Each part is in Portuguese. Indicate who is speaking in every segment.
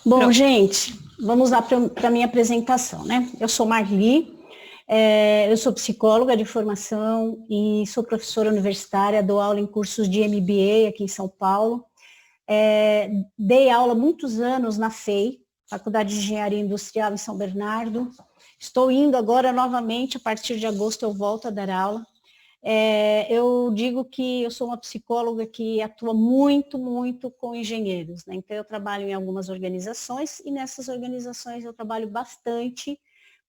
Speaker 1: Bom, gente, vamos lá para a minha apresentação, né? Eu sou Marli, eu sou psicóloga de formação e sou professora universitária, dou aula em cursos de MBA aqui em São Paulo. Dei aula há muitos anos na FEI, Faculdade de Engenharia Industrial em São Bernardo. Estou indo agora novamente, a partir de agosto eu volto a dar aula. Eu digo que eu sou uma psicóloga que atua muito com engenheiros, né? Então eu trabalho em algumas organizações e nessas organizações eu trabalho bastante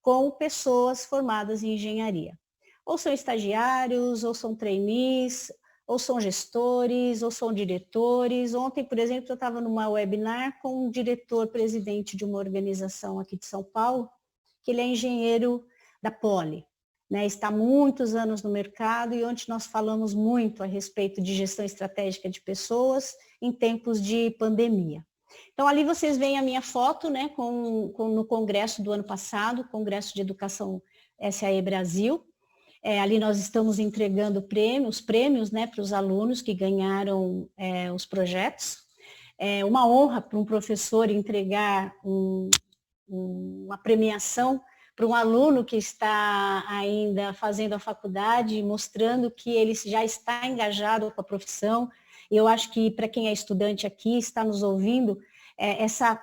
Speaker 1: com pessoas formadas em engenharia. Ou são estagiários, ou são trainees, ou são gestores, ou são diretores. Ontem, por exemplo, eu estava numa webinar com um diretor-presidente de uma organização aqui de São Paulo, que ele é engenheiro da Poli. Né, está há muitos anos no mercado e onde nós falamos muito a respeito de gestão estratégica de pessoas em tempos de pandemia. Então, ali vocês veem a minha foto, né, no congresso do ano passado, Congresso de Educação SAE Brasil. Ali nós estamos entregando os prêmios, né, para os alunos que ganharam os projetos. Uma honra para um professor entregar uma premiação para um aluno que está ainda fazendo a faculdade, mostrando que ele já está engajado com a profissão. E eu acho que para quem é estudante aqui, está nos ouvindo, essa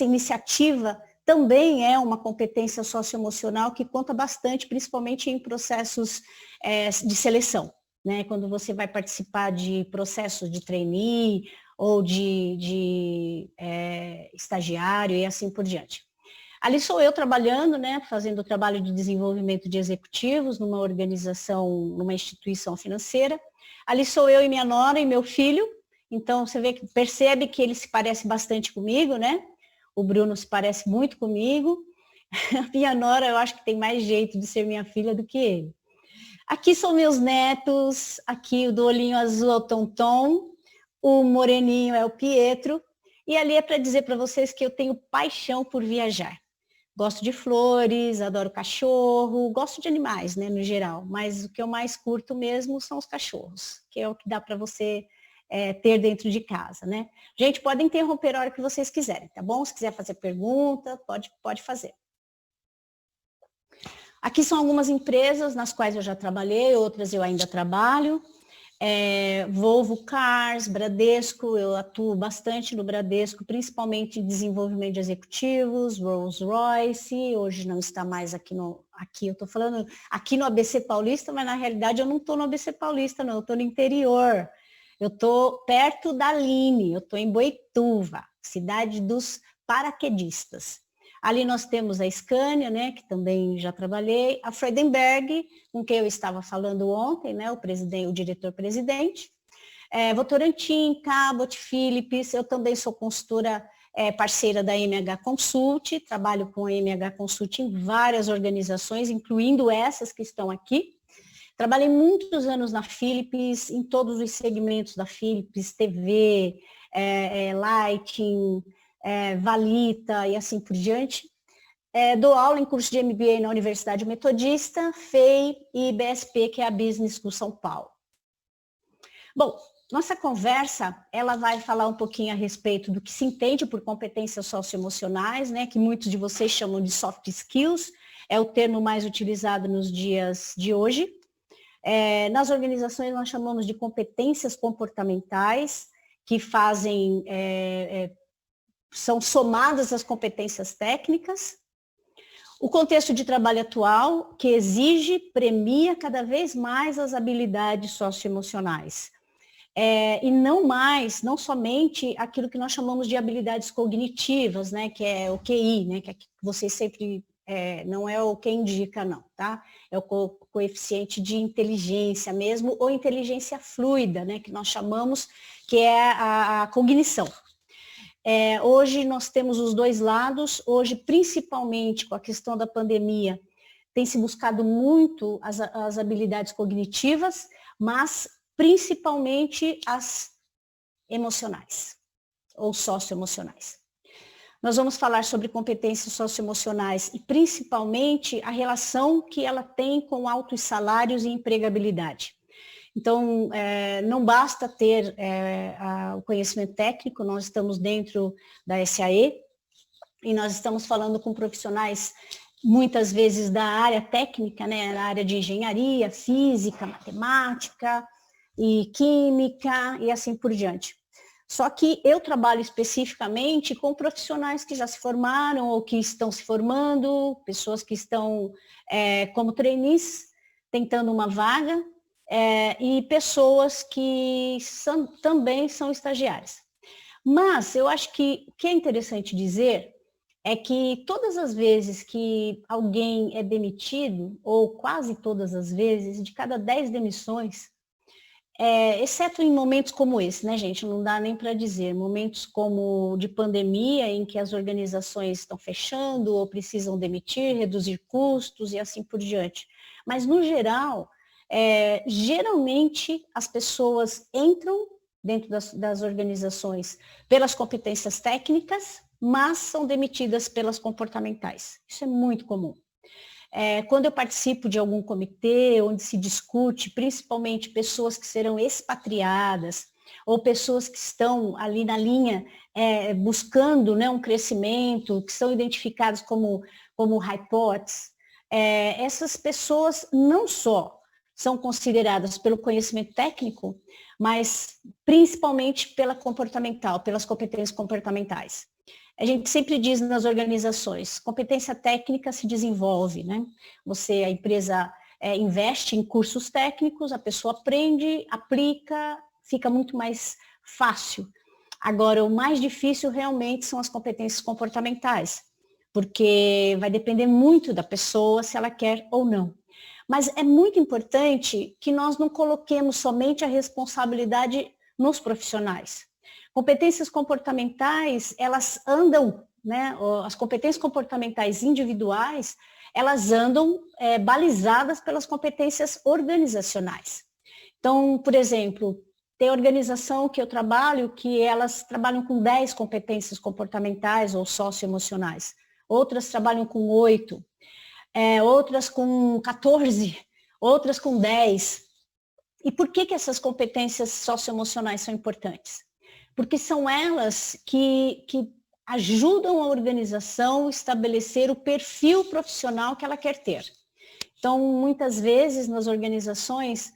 Speaker 1: iniciativa também é uma competência socioemocional que conta bastante, principalmente em processos de seleção, né? Quando você vai participar de processos de trainee ou de estagiário e assim por diante. Ali sou eu trabalhando, né, fazendo o trabalho de desenvolvimento de executivos numa organização, numa instituição financeira. Ali sou eu e minha nora e meu filho. Então, você percebe que ele se parece bastante comigo, né? O Bruno se parece muito comigo. A minha nora, eu acho que tem mais jeito de ser minha filha do que ele. Aqui são meus netos. Aqui o do olhinho azul é o Tonton. O moreninho é o Pietro. E ali é para dizer para vocês que eu tenho paixão por viajar. Gosto de flores, adoro cachorro, gosto de animais, né, no geral, mas o que eu mais curto mesmo são os cachorros, que é o que dá para você ter dentro de casa, né? Gente, pode interromper a hora que vocês quiserem, tá bom? Se quiser fazer pergunta, pode fazer. Aqui são algumas empresas nas quais eu já trabalhei, outras eu ainda trabalho. Volvo Cars, Bradesco, eu atuo bastante no Bradesco, principalmente em desenvolvimento de executivos, Rolls-Royce, hoje não está mais aqui eu estou falando aqui no ABC Paulista, mas na realidade eu não estou no ABC Paulista, não, eu estou no interior, eu estou perto da Line, eu estou em Boituva, cidade dos paraquedistas. Ali nós temos a Scania, né, que também já trabalhei, a Freudenberg, com quem eu estava falando ontem, né, o diretor-presidente, Votorantim, Cabot, Philips, eu também sou consultora parceira da MH Consult, trabalho com a MH Consult em várias organizações, incluindo essas que estão aqui. Trabalhei muitos anos na Philips, em todos os segmentos da Philips, TV, Lighting, Valita e assim por diante. Dou aula em curso de MBA na Universidade Metodista, FEI e BSP, que é a Business School São Paulo. Bom, nossa conversa, ela vai falar um pouquinho a respeito do que se entende por competências socioemocionais, né, que muitos de vocês chamam de soft skills, é o termo mais utilizado nos dias de hoje. Nas organizações nós chamamos de competências comportamentais, que são somadas às competências técnicas. O contexto de trabalho atual, que premia cada vez mais as habilidades socioemocionais. E não somente aquilo que nós chamamos de habilidades cognitivas, né, que é o QI, né, que vocês sempre, não é o que indica, não, tá? É o coeficiente de inteligência mesmo, ou inteligência fluida, né, que nós chamamos, que é a cognição. Hoje nós temos os dois lados, hoje principalmente com a questão da pandemia, tem se buscado muito as habilidades cognitivas, mas principalmente as emocionais, ou socioemocionais. Nós vamos falar sobre competências socioemocionais e principalmente a relação que ela tem com altos salários e empregabilidade. Então, não basta ter o conhecimento técnico, nós estamos dentro da SAE, e nós estamos falando com profissionais muitas vezes da área técnica, né, na área de engenharia, física, matemática e química e assim por diante. Só que eu trabalho especificamente com profissionais que já se formaram ou que estão se formando, pessoas que estão como trainees, tentando uma vaga, e pessoas que também são estagiárias. Mas eu acho que o que é interessante dizer é que todas as vezes que alguém é demitido, ou quase todas as vezes, de cada 10 demissões, exceto em momentos como esse, né, gente? Não dá nem para dizer. Momentos como de pandemia, em que as organizações estão fechando ou precisam demitir, reduzir custos e assim por diante. Mas, no geral, geralmente as pessoas entram dentro das organizações pelas competências técnicas, mas são demitidas pelas comportamentais. Isso é muito comum. Quando eu participo de algum comitê onde se discute, principalmente pessoas que serão expatriadas ou pessoas que estão ali na linha buscando, né, um crescimento, que são identificadas como hypotes, essas pessoas não só são consideradas pelo conhecimento técnico, mas principalmente pela comportamental, pelas competências comportamentais. A gente sempre diz nas organizações, competência técnica se desenvolve, né? A empresa investe em cursos técnicos, a pessoa aprende, aplica, fica muito mais fácil. Agora, o mais difícil realmente são as competências comportamentais, porque vai depender muito da pessoa se ela quer ou não. Mas é muito importante que nós não coloquemos somente a responsabilidade nos profissionais. Competências comportamentais, elas andam, né? As competências comportamentais individuais, elas andam balizadas pelas competências organizacionais. Então, por exemplo, tem organização que eu trabalho que elas trabalham com 10 competências comportamentais ou socioemocionais. Outras trabalham com 8. Outras com 14, outras com 10. E por que essas competências socioemocionais são importantes? Porque são elas que ajudam a organização a estabelecer o perfil profissional que ela quer ter. Então, muitas vezes nas organizações,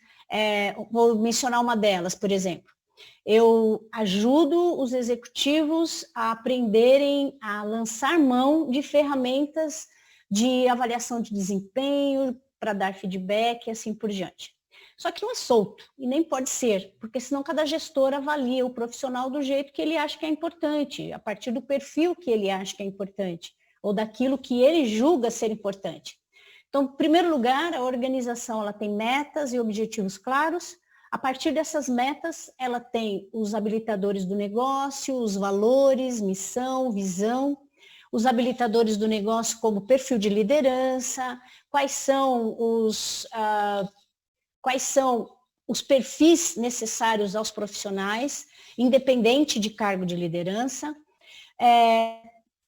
Speaker 1: vou mencionar uma delas, por exemplo, eu ajudo os executivos a aprenderem a lançar mão de ferramentas de avaliação de desempenho, para dar feedback e assim por diante. Só que não é solto, e nem pode ser, porque senão cada gestor avalia o profissional do jeito que ele acha que é importante, a partir do perfil que ele acha que é importante, ou daquilo que ele julga ser importante. Então, em primeiro lugar, a organização ela tem metas e objetivos claros. A partir dessas metas, ela tem os habilitadores do negócio, os valores, missão, visão, os habilitadores do negócio como perfil de liderança, quais são os perfis necessários aos profissionais, independente de cargo de liderança.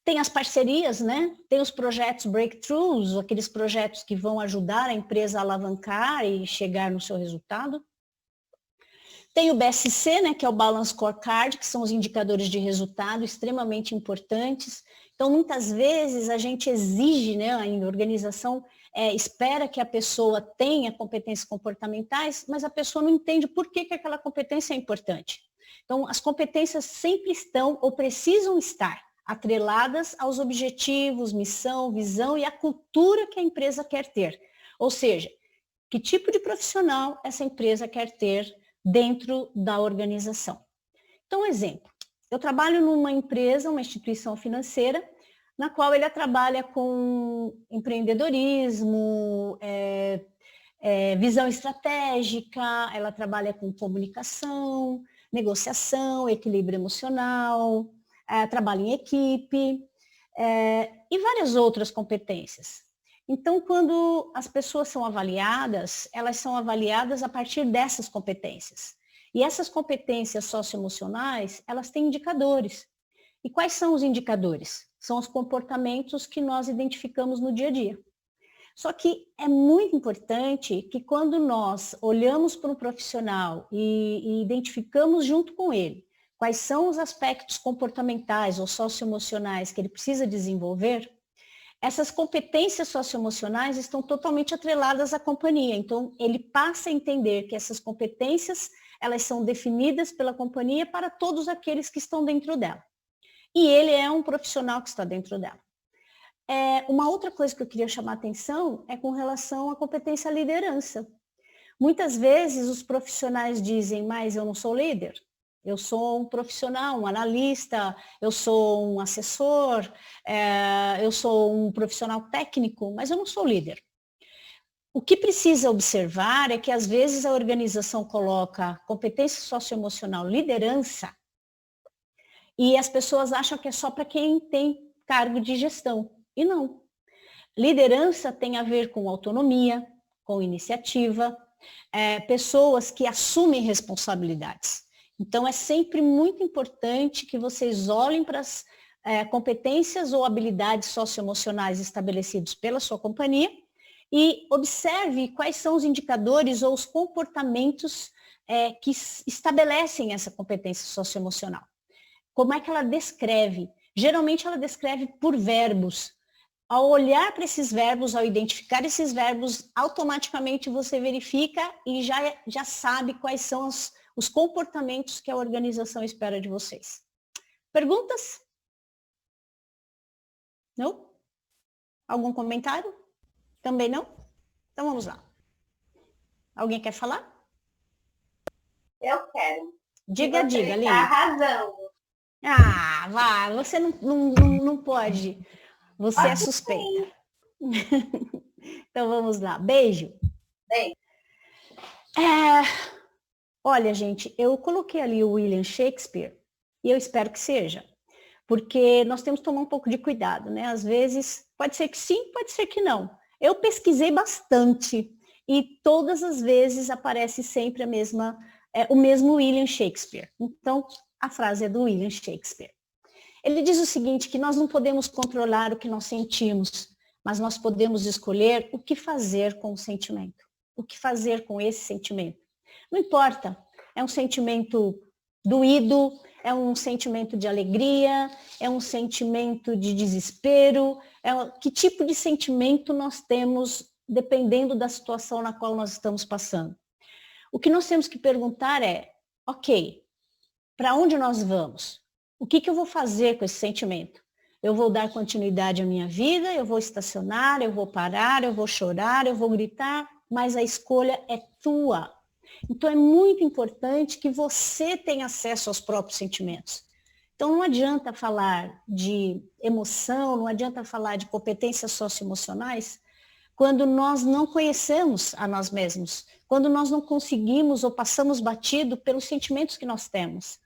Speaker 1: Tem as parcerias, né? Tem os projetos breakthroughs, aqueles projetos que vão ajudar a empresa a alavancar e chegar no seu resultado. Tem o BSC, né, que é o Balance Scorecard, que são os indicadores de resultado extremamente importantes. Então, muitas vezes a gente exige, né, a organização espera que a pessoa tenha competências comportamentais, mas a pessoa não entende por que aquela competência é importante. Então, as competências sempre estão ou precisam estar atreladas aos objetivos, missão, visão e a cultura que a empresa quer ter. Ou seja, que tipo de profissional essa empresa quer ter dentro da organização. Então, exemplo, eu trabalho numa empresa, uma instituição financeira, na qual ele trabalha com empreendedorismo, visão estratégica, ela trabalha com comunicação, negociação, equilíbrio emocional, trabalho em equipe e várias outras competências. Então, quando as pessoas são avaliadas, elas são avaliadas a partir dessas competências. E essas competências socioemocionais, elas têm indicadores. E quais são os indicadores? São os comportamentos que nós identificamos no dia a dia. Só que é muito importante que quando nós olhamos para um profissional e identificamos junto com ele quais são os aspectos comportamentais ou socioemocionais que ele precisa desenvolver, essas competências socioemocionais estão totalmente atreladas à companhia. Então, ele passa a entender que essas competências, elas são definidas pela companhia para todos aqueles que estão dentro dela. E ele é um profissional que está dentro dela. Uma outra coisa que eu queria chamar a atenção é com relação à competência à liderança. Muitas vezes os profissionais dizem, mas eu não sou líder. Eu sou um profissional, um analista, eu sou um assessor, eu sou um profissional técnico, mas eu não sou líder. O que precisa observar é que, às vezes, a organização coloca competência socioemocional, liderança, e as pessoas acham que é só para quem tem cargo de gestão. E não. Liderança tem a ver com autonomia, com iniciativa, pessoas que assumem responsabilidades. Então, é sempre muito importante que vocês olhem para as competências ou habilidades socioemocionais estabelecidos pela sua companhia e observe quais são os indicadores ou os comportamentos que estabelecem essa competência socioemocional. Como é que ela descreve? Geralmente, ela descreve por verbos. Ao olhar para esses verbos, ao identificar esses verbos, automaticamente você verifica e já sabe quais são os comportamentos que a organização espera de vocês. Perguntas? Não? Algum comentário? Também não? Então vamos lá. Alguém quer falar?
Speaker 2: Eu quero.
Speaker 1: Diga, Aline.
Speaker 2: Está arrasando.
Speaker 1: Ah, vá, você não pode. Você é suspeita. Então vamos lá. Beijo.
Speaker 2: Beijo.
Speaker 1: Olha, gente, eu coloquei ali o William Shakespeare e eu espero que seja, porque nós temos que tomar um pouco de cuidado, né? Às vezes, pode ser que sim, pode ser que não. Eu pesquisei bastante e todas as vezes aparece sempre o mesmo William Shakespeare. Então, a frase é do William Shakespeare. Ele diz o seguinte, que nós não podemos controlar o que nós sentimos, mas nós podemos escolher o que fazer com o sentimento. O que fazer com esse sentimento. Não importa, é um sentimento doído, é um sentimento de alegria, é um sentimento de desespero, que tipo de sentimento nós temos dependendo da situação na qual nós estamos passando. O que nós temos que perguntar é, ok, para onde nós vamos? O que eu vou fazer com esse sentimento? Eu vou dar continuidade à minha vida, eu vou estacionar, eu vou parar, eu vou chorar, eu vou gritar, mas a escolha é tua. Então, é muito importante que você tenha acesso aos próprios sentimentos. Então, não adianta falar de emoção, não adianta falar de competências socioemocionais quando nós não conhecemos a nós mesmos, quando nós não conseguimos ou passamos batido pelos sentimentos que nós temos.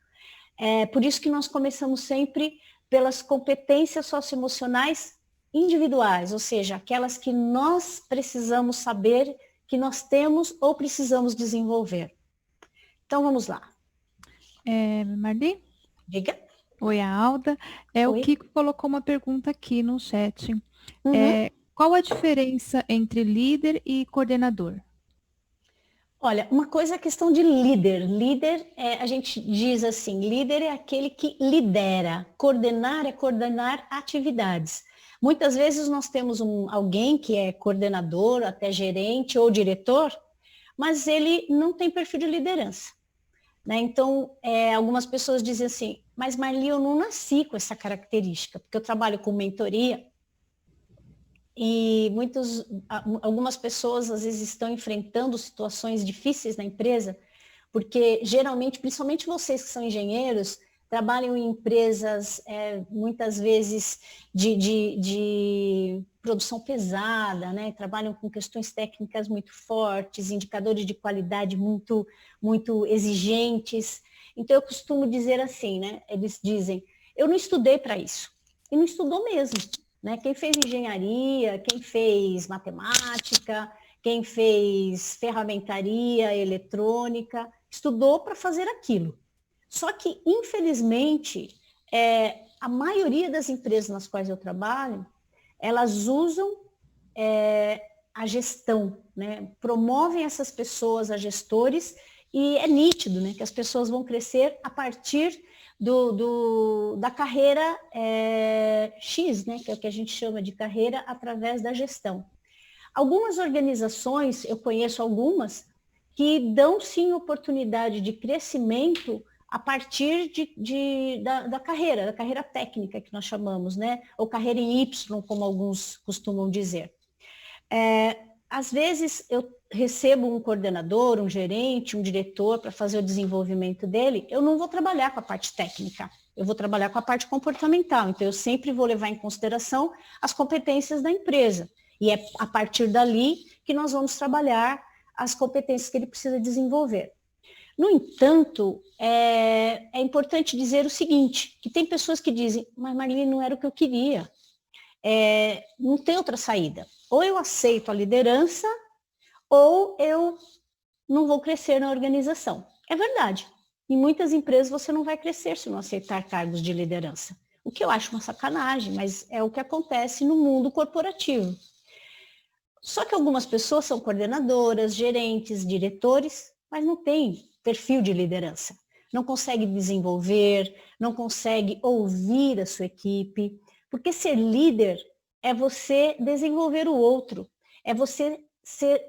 Speaker 1: É por isso que nós começamos sempre pelas competências socioemocionais individuais, ou seja, aquelas que nós precisamos saber que nós temos ou precisamos desenvolver. Então, vamos lá.
Speaker 3: Marli?
Speaker 1: Diga.
Speaker 3: Oi, a Alda.
Speaker 1: Oi.
Speaker 3: O Kiko colocou uma pergunta aqui no chat. Qual a diferença entre líder e coordenador?
Speaker 1: Olha, uma coisa é a questão de líder. Líder, a gente diz assim, líder é aquele que lidera. Coordenar é coordenar atividades. Muitas vezes nós temos alguém que é coordenador, até gerente ou diretor, mas ele não tem perfil de liderança. Né? Então, algumas pessoas dizem assim, mas Marli, eu não nasci com essa característica, porque eu trabalho com mentoria e algumas pessoas às vezes estão enfrentando situações difíceis na empresa, porque geralmente, principalmente vocês que são engenheiros, trabalham em empresas muitas vezes de produção pesada, né? Trabalham com questões técnicas muito fortes, indicadores de qualidade muito, muito exigentes. Então, eu costumo dizer assim, né? Eles dizem, eu não estudei para isso. E não estudou mesmo. Né? Quem fez engenharia, quem fez matemática, quem fez ferramentaria, eletrônica, estudou para fazer aquilo. Só que, infelizmente, a maioria das empresas nas quais eu trabalho, elas usam a gestão, né? Promovem essas pessoas a gestores e é nítido, né, que as pessoas vão crescer a partir da carreira X, né, que é o que a gente chama de carreira através da gestão. Algumas organizações, eu conheço algumas, que dão sim oportunidade de crescimento a partir da carreira técnica que nós chamamos, né? Ou carreira em Y, como alguns costumam dizer. Às vezes eu recebo um coordenador, um gerente, um diretor para fazer o desenvolvimento dele, eu não vou trabalhar com a parte técnica, eu vou trabalhar com a parte comportamental. Então eu sempre vou levar em consideração as competências da empresa. E é a partir dali que nós vamos trabalhar as competências que ele precisa desenvolver. No entanto, é importante dizer o seguinte, que tem pessoas que dizem, mas Marli, não era o que eu queria. Não tem outra saída. Ou eu aceito a liderança, ou eu não vou crescer na organização. É verdade. Em muitas empresas você não vai crescer se não aceitar cargos de liderança. O que eu acho uma sacanagem, mas é o que acontece no mundo corporativo. Só que algumas pessoas são coordenadoras, gerentes, diretores, mas não têm perfil de liderança. Não consegue desenvolver, não consegue ouvir a sua equipe, porque ser líder é você desenvolver o outro, é você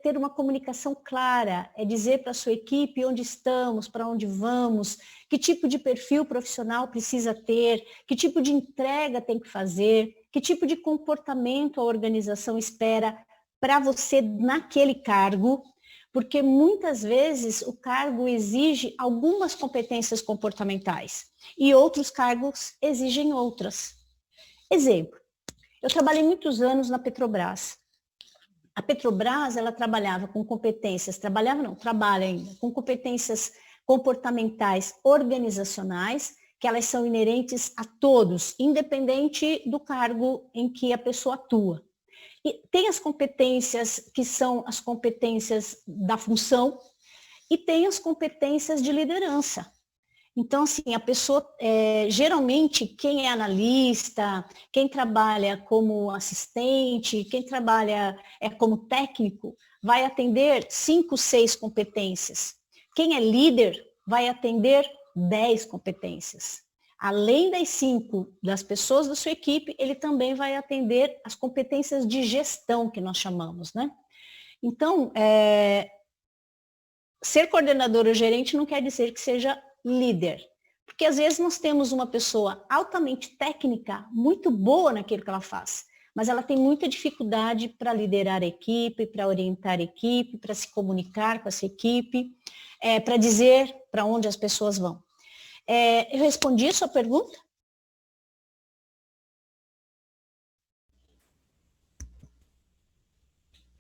Speaker 1: ter uma comunicação clara, é dizer para a sua equipe onde estamos, para onde vamos, que tipo de perfil profissional precisa ter, que tipo de entrega tem que fazer, que tipo de comportamento a organização espera para você naquele cargo, porque muitas vezes o cargo exige algumas competências comportamentais e outros cargos exigem outras. Exemplo, eu trabalhei muitos anos na Petrobras. A Petrobras, ela trabalha ainda, com competências comportamentais organizacionais, que elas são inerentes a todos, independente do cargo em que a pessoa atua. E tem as competências que são as competências da função e tem as competências de liderança. Então, assim, a pessoa, geralmente, quem é analista, quem trabalha como assistente, quem trabalha como técnico, vai atender 5, 6 competências. Quem é líder vai atender 10 competências. Além das 5 das pessoas da sua equipe, ele também vai atender as competências de gestão, que nós chamamos, né? Então, ser coordenador ou gerente não quer dizer que seja líder. Porque às vezes nós temos uma pessoa altamente técnica, muito boa naquilo que ela faz, mas ela tem muita dificuldade para liderar a equipe, para orientar a equipe, para se comunicar com essa equipe, para dizer para onde as pessoas vão. Eu respondi a sua pergunta?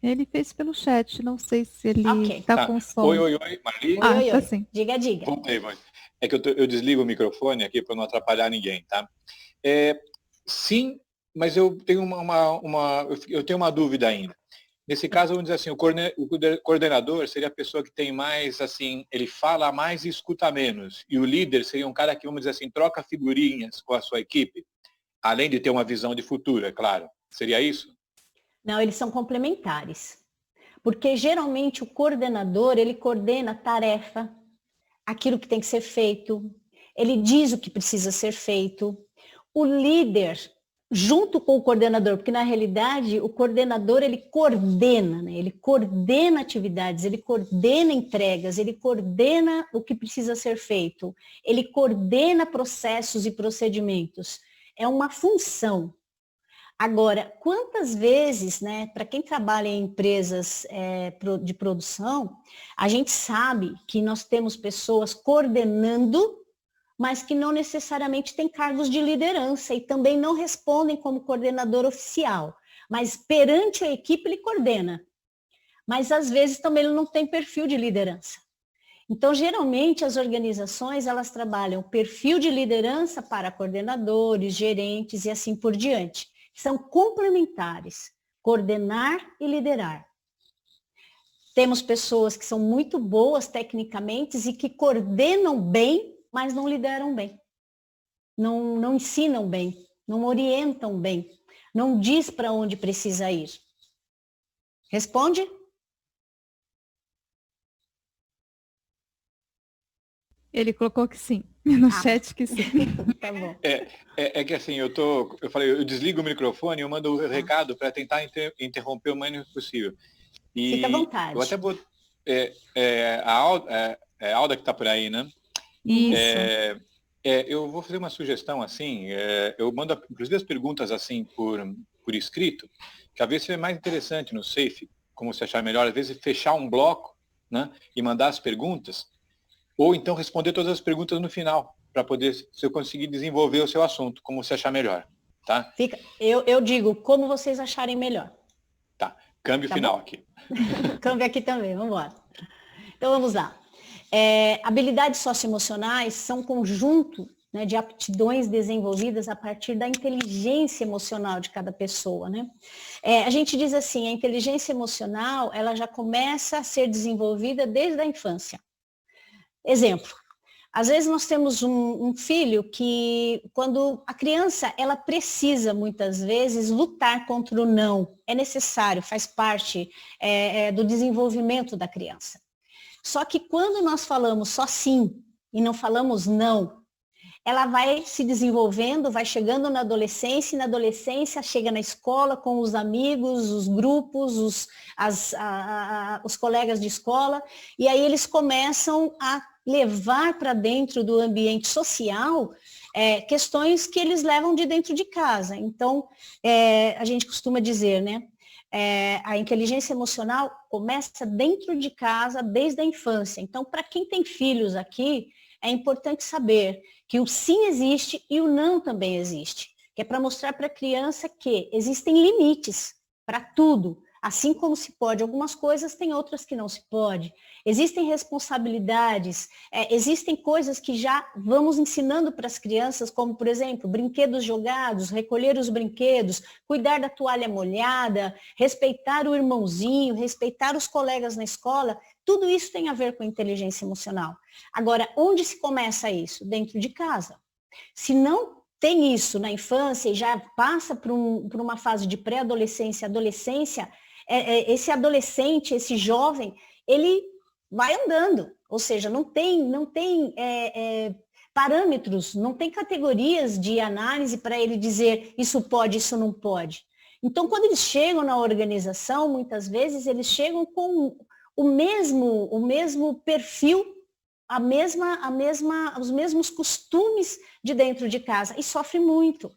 Speaker 3: Ele fez pelo chat, não sei se ele
Speaker 1: Ok.
Speaker 3: tá com som.
Speaker 4: Oi, Marli.
Speaker 3: Tá sim.
Speaker 1: Diga.
Speaker 4: Voltei, mas é que eu desligo o microfone aqui para não atrapalhar ninguém, tá? Sim, mas eu tenho eu tenho uma dúvida ainda. Nesse caso, vamos dizer assim, o coordenador seria a pessoa que tem mais, assim, ele fala mais e escuta menos. E o líder seria um cara que, vamos dizer assim, troca figurinhas com a sua equipe, além de ter uma visão de futuro, é claro. Seria isso?
Speaker 1: Não, eles são complementares. Porque geralmente o coordenador, ele coordena a tarefa, aquilo que tem que ser feito, ele diz o que precisa ser feito. O líder, junto com o coordenador, porque na realidade o coordenador ele coordena, né? Ele coordena atividades, ele coordena entregas, ele coordena o que precisa ser feito, ele coordena processos e procedimentos. É uma função. Agora, quantas vezes, né, para quem trabalha em empresas de produção, a gente sabe que nós temos pessoas coordenando, mas que não necessariamente têm cargos de liderança e também não respondem como coordenador oficial. Mas perante a equipe ele coordena. Mas às vezes também ele não tem perfil de liderança. Então, geralmente, as organizações, elas trabalham perfil de liderança para coordenadores, gerentes e assim por diante. São complementares, coordenar e liderar. Temos pessoas que são muito boas tecnicamente e que coordenam bem, mas não lideram bem. Não ensinam bem, não orientam bem, não diz para onde precisa ir. Responde?
Speaker 3: Ele colocou que sim. No
Speaker 1: Ah.
Speaker 3: chat que sim.
Speaker 1: Tá bom.
Speaker 4: É que assim, eu falei, eu desligo o microfone e eu mando o recado para tentar interromper o mínimo possível. E
Speaker 1: Fica à vontade.
Speaker 4: eu até vou. A Alda que está por aí, né?
Speaker 3: Isso.
Speaker 4: Eu vou fazer uma sugestão assim, eu mando inclusive as perguntas assim por escrito, que às vezes é mais interessante no Safe, como você achar melhor, às vezes fechar um bloco, né, e mandar as perguntas, ou então responder todas as perguntas no final, para poder, se eu conseguir desenvolver o seu assunto, como você achar melhor, tá?
Speaker 1: Eu digo como vocês acharem melhor.
Speaker 4: Tá, câmbio
Speaker 1: Tá
Speaker 4: final
Speaker 1: bom?
Speaker 4: aqui.
Speaker 1: Câmbio aqui também, vamos embora. Então vamos lá. Habilidades socioemocionais são um conjunto, né, de aptidões desenvolvidas a partir da inteligência emocional de cada pessoa, né? A gente diz assim, a inteligência emocional, ela já começa a ser desenvolvida desde a infância. Exemplo, às vezes nós temos um filho que, quando a criança, ela precisa muitas vezes lutar contra o não, é necessário, faz parte do desenvolvimento da criança. Só que quando nós falamos só sim e não falamos não, ela vai se desenvolvendo, vai chegando na adolescência, e na adolescência chega na escola com os amigos, os grupos, os colegas de escola, e aí eles começam a levar para dentro do ambiente social questões que eles levam de dentro de casa. Então, a gente costuma dizer, né? A inteligência emocional começa dentro de casa, desde a infância. Então, para quem tem filhos aqui, é importante saber que o sim existe e o não também existe. Que é para mostrar para a criança que existem limites para tudo. Assim como se pode algumas coisas, tem outras que não se pode. Existem responsabilidades, existem coisas que já vamos ensinando para as crianças, como, por exemplo, brinquedos jogados, recolher os brinquedos, cuidar da toalha molhada, respeitar o irmãozinho, respeitar os colegas na escola. Tudo isso tem a ver com inteligência emocional. Agora, onde se começa isso? Dentro de casa. Se não tem isso na infância e já passa por uma fase de pré-adolescência, adolescência, esse adolescente, esse jovem, ele vai andando, ou seja, não tem parâmetros, não tem categorias de análise para ele dizer isso pode, isso não pode. Então, quando eles chegam na organização, muitas vezes eles chegam com o mesmo perfil, os mesmos costumes de dentro de casa, e sofrem muito.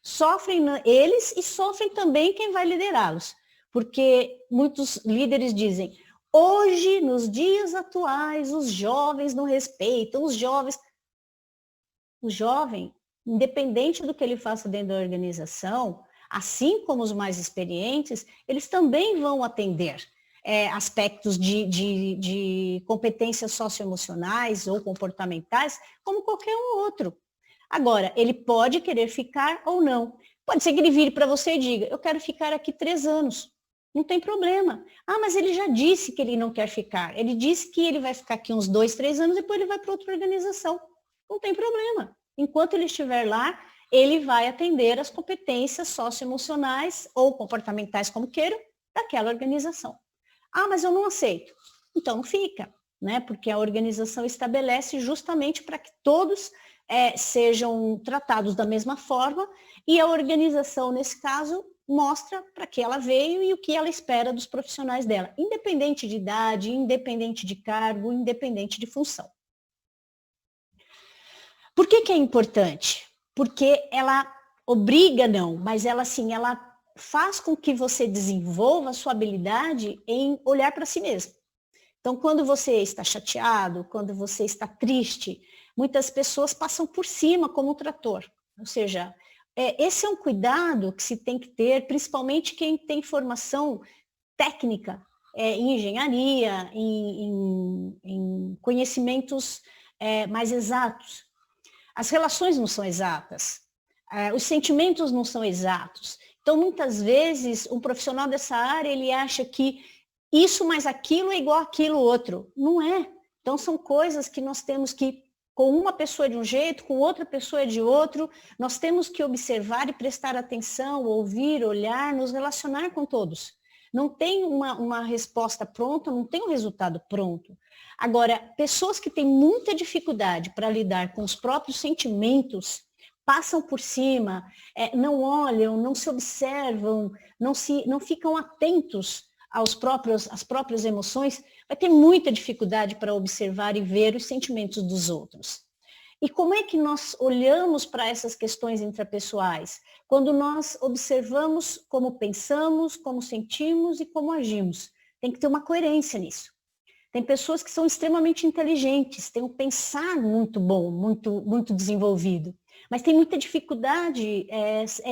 Speaker 1: Sofrem eles e sofrem também quem vai liderá-los. Porque muitos líderes dizem, hoje, nos dias atuais, os jovens não respeitam, os jovens... O jovem, independente do que ele faça dentro da organização, assim como os mais experientes, eles também vão atender aspectos de competências socioemocionais ou comportamentais, como qualquer um outro. Agora, ele pode querer ficar ou não. Pode ser que ele vire para você e diga, eu quero ficar aqui 3 anos. Não tem problema. Ah, mas ele já disse que ele não quer ficar. Ele disse que ele vai ficar aqui uns 2, 3 anos, depois ele vai para outra organização. Não tem problema. Enquanto ele estiver lá, ele vai atender as competências socioemocionais ou comportamentais, como queiram, daquela organização. Ah, mas eu não aceito. Então fica, né? Porque a organização estabelece justamente para que todos sejam tratados da mesma forma, e a organização, nesse caso, mostra para que ela veio e o que ela espera dos profissionais dela, independente de idade, independente de cargo, independente de função. Por que é importante? Porque ela obriga, não, mas ela faz com que você desenvolva a sua habilidade em olhar para si mesmo. Então, quando você está chateado, quando você está triste, muitas pessoas passam por cima como um trator. Ou seja, esse é um cuidado que se tem que ter, principalmente quem tem formação técnica em engenharia, em conhecimentos mais exatos. As relações não são exatas, os sentimentos não são exatos. Então, muitas vezes, um profissional dessa área, ele acha que isso mais aquilo é igual aquilo outro. Não é. Então, são coisas que nós temos que, com uma pessoa de um jeito, com outra pessoa de outro, nós temos que observar e prestar atenção, ouvir, olhar, nos relacionar com todos. não tem uma resposta pronta, não tem um resultado pronto. Agora, pessoas que têm muita dificuldade para lidar com os próprios sentimentos, passam por cima, não olham, não se observam, não ficam atentos às próprias emoções, vai ter muita dificuldade para observar e ver os sentimentos dos outros. E como é que nós olhamos para essas questões intrapessoais? Quando nós observamos como pensamos, como sentimos e como agimos. Tem que ter uma coerência nisso. Tem pessoas que são extremamente inteligentes, têm um pensar muito bom, muito desenvolvido, mas tem muita dificuldade,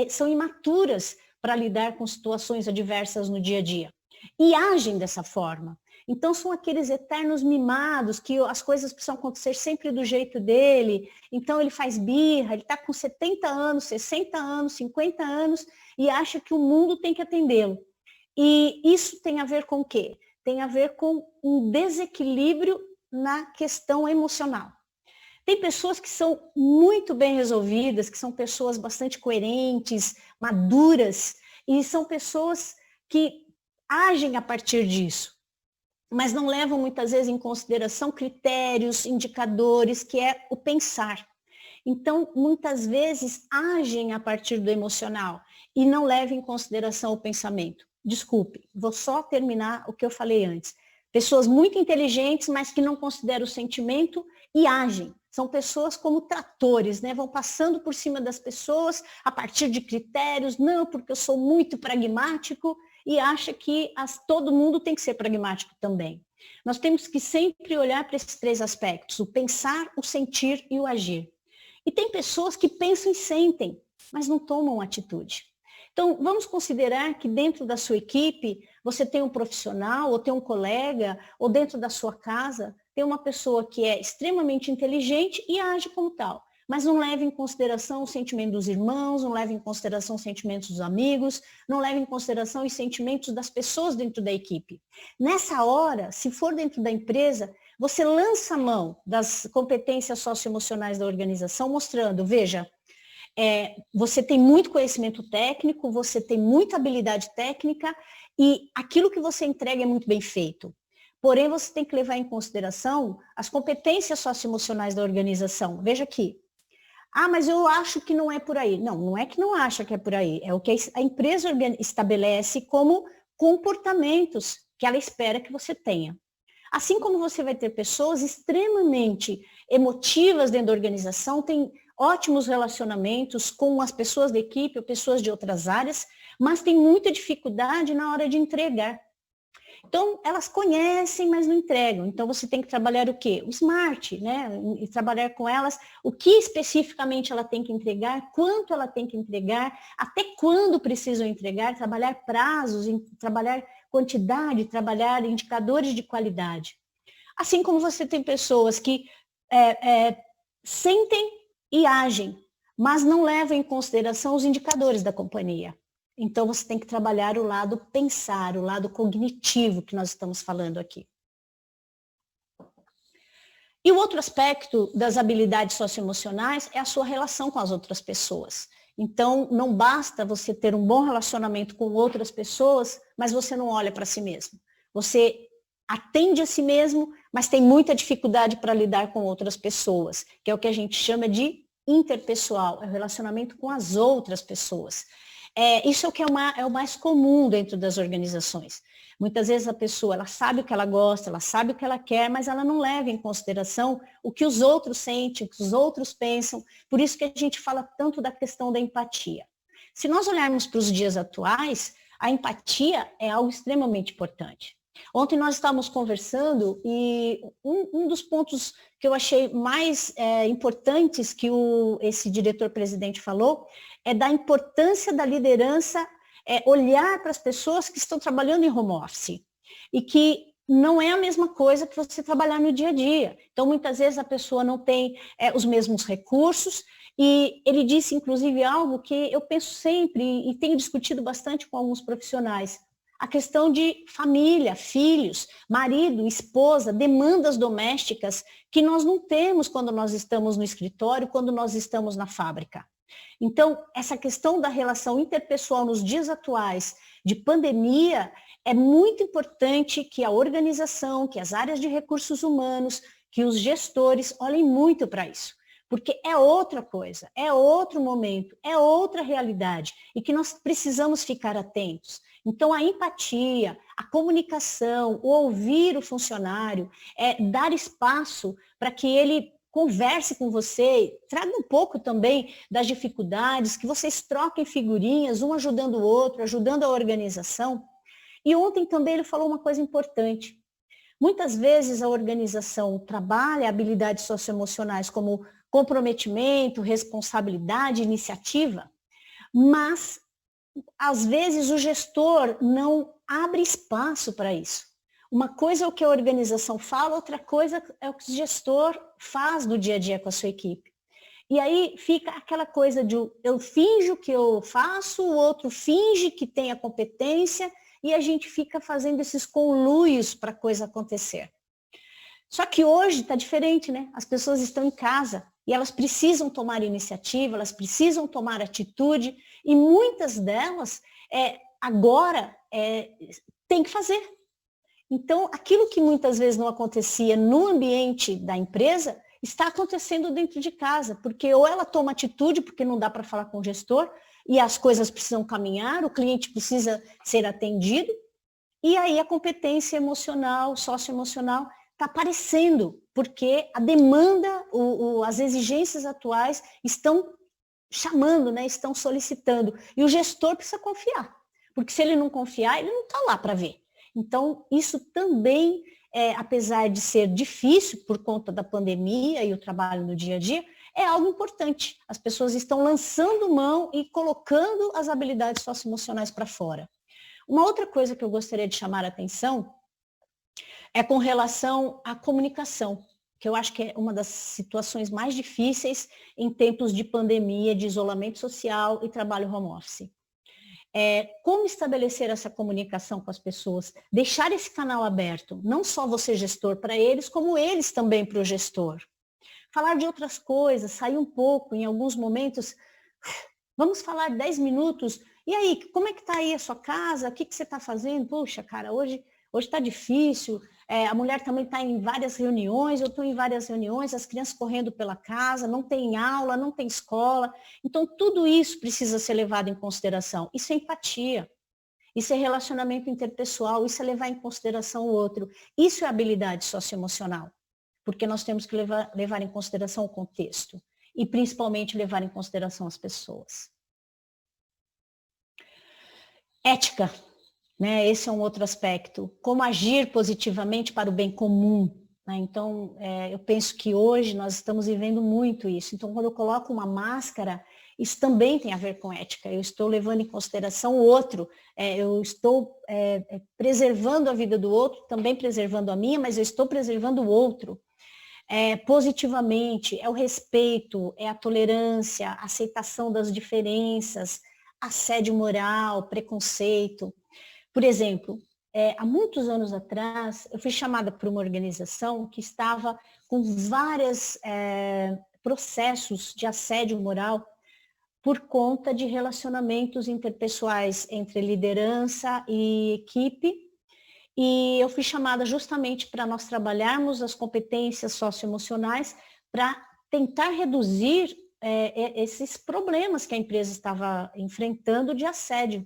Speaker 1: são imaturas para lidar com situações adversas no dia a dia. E agem dessa forma. Então, são aqueles eternos mimados, que as coisas precisam acontecer sempre do jeito dele. Então, ele faz birra, ele está com 70 anos, 60 anos, 50 anos, e acha que o mundo tem que atendê-lo. E isso tem a ver com o quê? Tem a ver com um desequilíbrio na questão emocional. Tem pessoas que são muito bem resolvidas, que são pessoas bastante coerentes, maduras, e são pessoas que agem a partir disso, mas não levam muitas vezes em consideração critérios, indicadores, que é o pensar. Então, muitas vezes agem a partir do emocional e não levam em consideração o pensamento. Desculpe, vou só terminar o que eu falei antes. Pessoas muito inteligentes, mas que não consideram o sentimento e agem. São pessoas como tratores, né? Vão passando por cima das pessoas a partir de critérios, não, porque eu sou muito pragmático, e acha que todo mundo tem que ser pragmático também. Nós temos que sempre olhar para esses três aspectos, o pensar, o sentir e o agir. E tem pessoas que pensam e sentem, mas não tomam atitude. Então, vamos considerar que dentro da sua equipe, você tem um profissional, ou tem um colega, ou dentro da sua casa, tem uma pessoa que é extremamente inteligente e age como tal, mas não leva em consideração o sentimento dos irmãos, não leva em consideração os sentimentos dos amigos, não leva em consideração os sentimentos das pessoas dentro da equipe. Nessa hora, se for dentro da empresa, você lança a mão das competências socioemocionais da organização, mostrando, veja, você tem muito conhecimento técnico, você tem muita habilidade técnica e aquilo que você entrega é muito bem feito. Porém, você tem que levar em consideração as competências socioemocionais da organização. Veja aqui. Ah, mas eu acho que não é por aí. Não, não é que não acha que é por aí. É o que a empresa estabelece como comportamentos que ela espera que você tenha. Assim como você vai ter pessoas extremamente emotivas dentro da organização, tem ótimos relacionamentos com as pessoas da equipe ou pessoas de outras áreas, mas tem muita dificuldade na hora de entregar. Então, elas conhecem, mas não entregam. Então, você tem que trabalhar o quê? O SMART, né? E trabalhar com elas o que especificamente ela tem que entregar, quanto ela tem que entregar, até quando precisam entregar, trabalhar prazos, trabalhar quantidade, trabalhar indicadores de qualidade. Assim como você tem pessoas que sentem e agem, mas não levam em consideração os indicadores da companhia. Então, você tem que trabalhar o lado pensar, o lado cognitivo que nós estamos falando aqui. E o outro aspecto das habilidades socioemocionais é a sua relação com as outras pessoas. Então, não basta você ter um bom relacionamento com outras pessoas, mas você não olha para si mesmo. Você atende a si mesmo, mas tem muita dificuldade para lidar com outras pessoas, que é o que a gente chama de interpessoal, é o relacionamento com as outras pessoas. Isso é o que é o mais comum dentro das organizações. Muitas vezes a pessoa ela sabe o que ela gosta, ela sabe o que ela quer, mas ela não leva em consideração o que os outros sentem, o que os outros pensam. Por isso que a gente fala tanto da questão da empatia. Se nós olharmos para os dias atuais, a empatia é algo extremamente importante. Ontem nós estávamos conversando e um dos pontos que eu achei mais importantes que esse diretor-presidente falou é da importância da liderança olhar para as pessoas que estão trabalhando em home office e que não é a mesma coisa que você trabalhar no dia a dia. Então, muitas vezes a pessoa não tem os mesmos recursos e ele disse, inclusive, algo que eu penso sempre e tenho discutido bastante com alguns profissionais. A questão de família, filhos, marido, esposa, demandas domésticas que nós não temos quando nós estamos no escritório, quando nós estamos na fábrica. Então, essa questão da relação interpessoal nos dias atuais de pandemia, é muito importante que a organização, que as áreas de recursos humanos, que os gestores olhem muito para isso. Porque é outra coisa, é outro momento, é outra realidade e que nós precisamos ficar atentos. Então, a empatia, a comunicação, o ouvir o funcionário, dar espaço para que ele converse com você, traga um pouco também das dificuldades, que vocês troquem figurinhas, um ajudando o outro, ajudando a organização. E ontem também ele falou uma coisa importante. Muitas vezes a organização trabalha habilidades socioemocionais como comprometimento, responsabilidade, iniciativa, mas às vezes o gestor não abre espaço para isso. Uma coisa é o que a organização fala, outra coisa é o que o gestor faz no dia a dia com a sua equipe. E aí fica aquela coisa de eu finjo que eu faço, o outro finge que tem a competência e a gente fica fazendo esses conluios para a coisa acontecer. Só que hoje está diferente, né? As pessoas estão em casa e elas precisam tomar iniciativa, elas precisam tomar atitude e muitas delas agora têm que fazer. Então, aquilo que muitas vezes não acontecia no ambiente da empresa, está acontecendo dentro de casa, porque ou ela toma atitude, porque não dá para falar com o gestor, e as coisas precisam caminhar, o cliente precisa ser atendido, e aí a competência emocional, socioemocional, está aparecendo, porque a demanda, as exigências atuais estão chamando, né, estão solicitando, e o gestor precisa confiar, porque se ele não confiar, ele não está lá para ver. Então, isso também, apesar de ser difícil por conta da pandemia e o trabalho no dia a dia, é algo importante. As pessoas estão lançando mão e colocando as habilidades socioemocionais para fora. Uma outra coisa que eu gostaria de chamar a atenção é com relação à comunicação, que eu acho que é uma das situações mais difíceis em tempos de pandemia, de isolamento social e trabalho home office. Como estabelecer essa comunicação com as pessoas, deixar esse canal aberto, não só você gestor para eles, como eles também para o gestor. Falar de outras coisas, sair um pouco, em alguns momentos, vamos falar 10 minutos, e aí, como é que está aí a sua casa, o que você está fazendo? Puxa, cara, hoje está difícil, a mulher também está em várias reuniões, eu estou em várias reuniões, as crianças correndo pela casa, não tem aula, não tem escola. Então, tudo isso precisa ser levado em consideração. Isso é empatia, isso é relacionamento interpessoal, isso é levar em consideração o outro. Isso é habilidade socioemocional, porque nós temos que levar em consideração o contexto e, principalmente, levar em consideração as pessoas. Ética. Né, esse é um outro aspecto. Como agir positivamente para o bem comum. Né? Então, eu penso que hoje nós estamos vivendo muito isso. Então, quando eu coloco uma máscara, isso também tem a ver com ética. Eu estou levando em consideração o outro. Eu estou preservando a vida do outro, também preservando a minha, mas eu estou preservando o outro. Positivamente, é o respeito, é a tolerância, a aceitação das diferenças, assédio moral, preconceito. Por exemplo, há muitos anos atrás, eu fui chamada por uma organização que estava com vários processos de assédio moral por conta de relacionamentos interpessoais entre liderança e equipe. E eu fui chamada justamente para nós trabalharmos as competências socioemocionais para tentar reduzir esses problemas que a empresa estava enfrentando de assédio.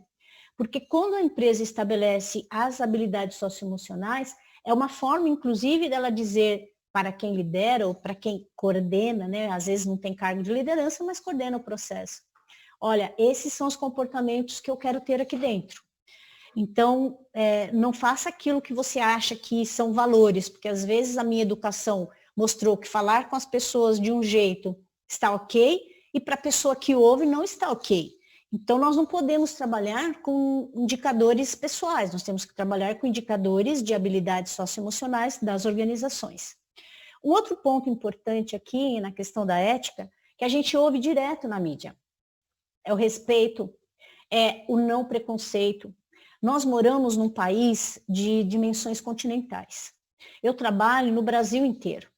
Speaker 1: Porque quando a empresa estabelece as habilidades socioemocionais, é uma forma, inclusive, dela dizer para quem lidera ou para quem coordena, né? Às vezes não tem cargo de liderança, mas coordena o processo. Olha, esses são os comportamentos que eu quero ter aqui dentro. Então, não faça aquilo que você acha que são valores, porque às vezes a minha educação mostrou que falar com as pessoas de um jeito está ok, e para a pessoa que ouve não está ok. Então, nós não podemos trabalhar com indicadores pessoais, nós temos que trabalhar com indicadores de habilidades socioemocionais das organizações. Um outro ponto importante aqui na questão da ética, que a gente ouve direto na mídia, é o respeito, é o não preconceito. Nós moramos num país de dimensões continentais. Eu trabalho no Brasil inteiro.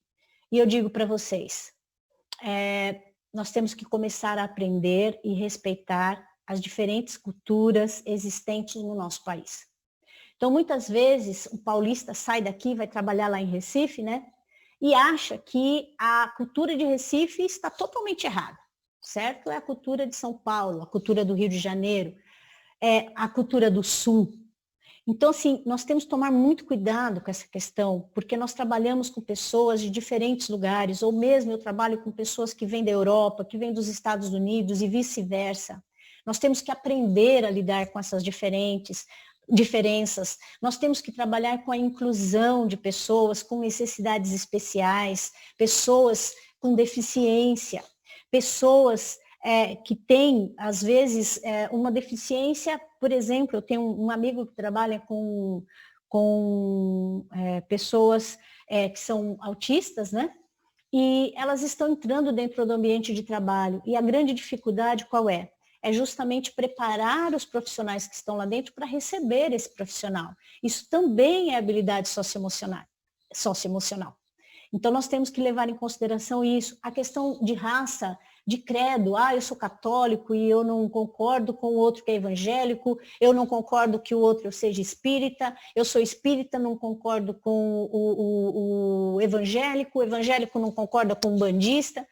Speaker 1: E eu digo para vocês, nós temos que começar a aprender e respeitar as diferentes culturas existentes no nosso país. Então, muitas vezes, o paulista sai daqui, vai trabalhar lá em Recife, né? E acha que a cultura de Recife está totalmente errada, certo? É a cultura de São Paulo, a cultura do Rio de Janeiro, é a cultura do Sul. Então, assim, nós temos que tomar muito cuidado com essa questão, porque nós trabalhamos com pessoas de diferentes lugares, ou mesmo eu trabalho com pessoas que vêm da Europa, que vêm dos Estados Unidos e vice-versa. Nós temos que aprender a lidar com essas diferenças. Nós temos que trabalhar com a inclusão de pessoas com necessidades especiais, pessoas com deficiência, pessoas que têm, às vezes, uma deficiência. Por exemplo, eu tenho um amigo que trabalha com pessoas que são autistas, né? E elas estão entrando dentro do ambiente de trabalho. E a grande dificuldade qual é? É justamente preparar os profissionais que estão lá dentro para receber esse profissional. Isso também é habilidade socioemocional. Então, nós temos que levar em consideração isso. A questão de raça, de credo, eu sou católico e eu não concordo com o outro que é evangélico, eu não concordo que o outro seja espírita, eu sou espírita, não concordo com o evangélico não concorda com o bandista.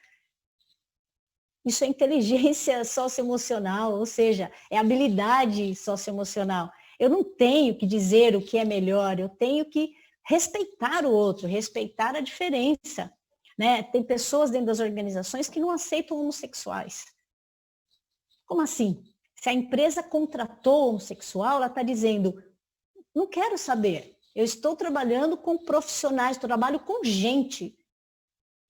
Speaker 1: Isso é inteligência socioemocional, ou seja, é habilidade socioemocional. Eu não tenho que dizer o que é melhor, eu tenho que respeitar o outro, respeitar a diferença. Né? Tem pessoas dentro das organizações que não aceitam homossexuais. Como assim? Se a empresa contratou homossexual, ela está dizendo, não quero saber, eu estou trabalhando com profissionais, trabalho com gente.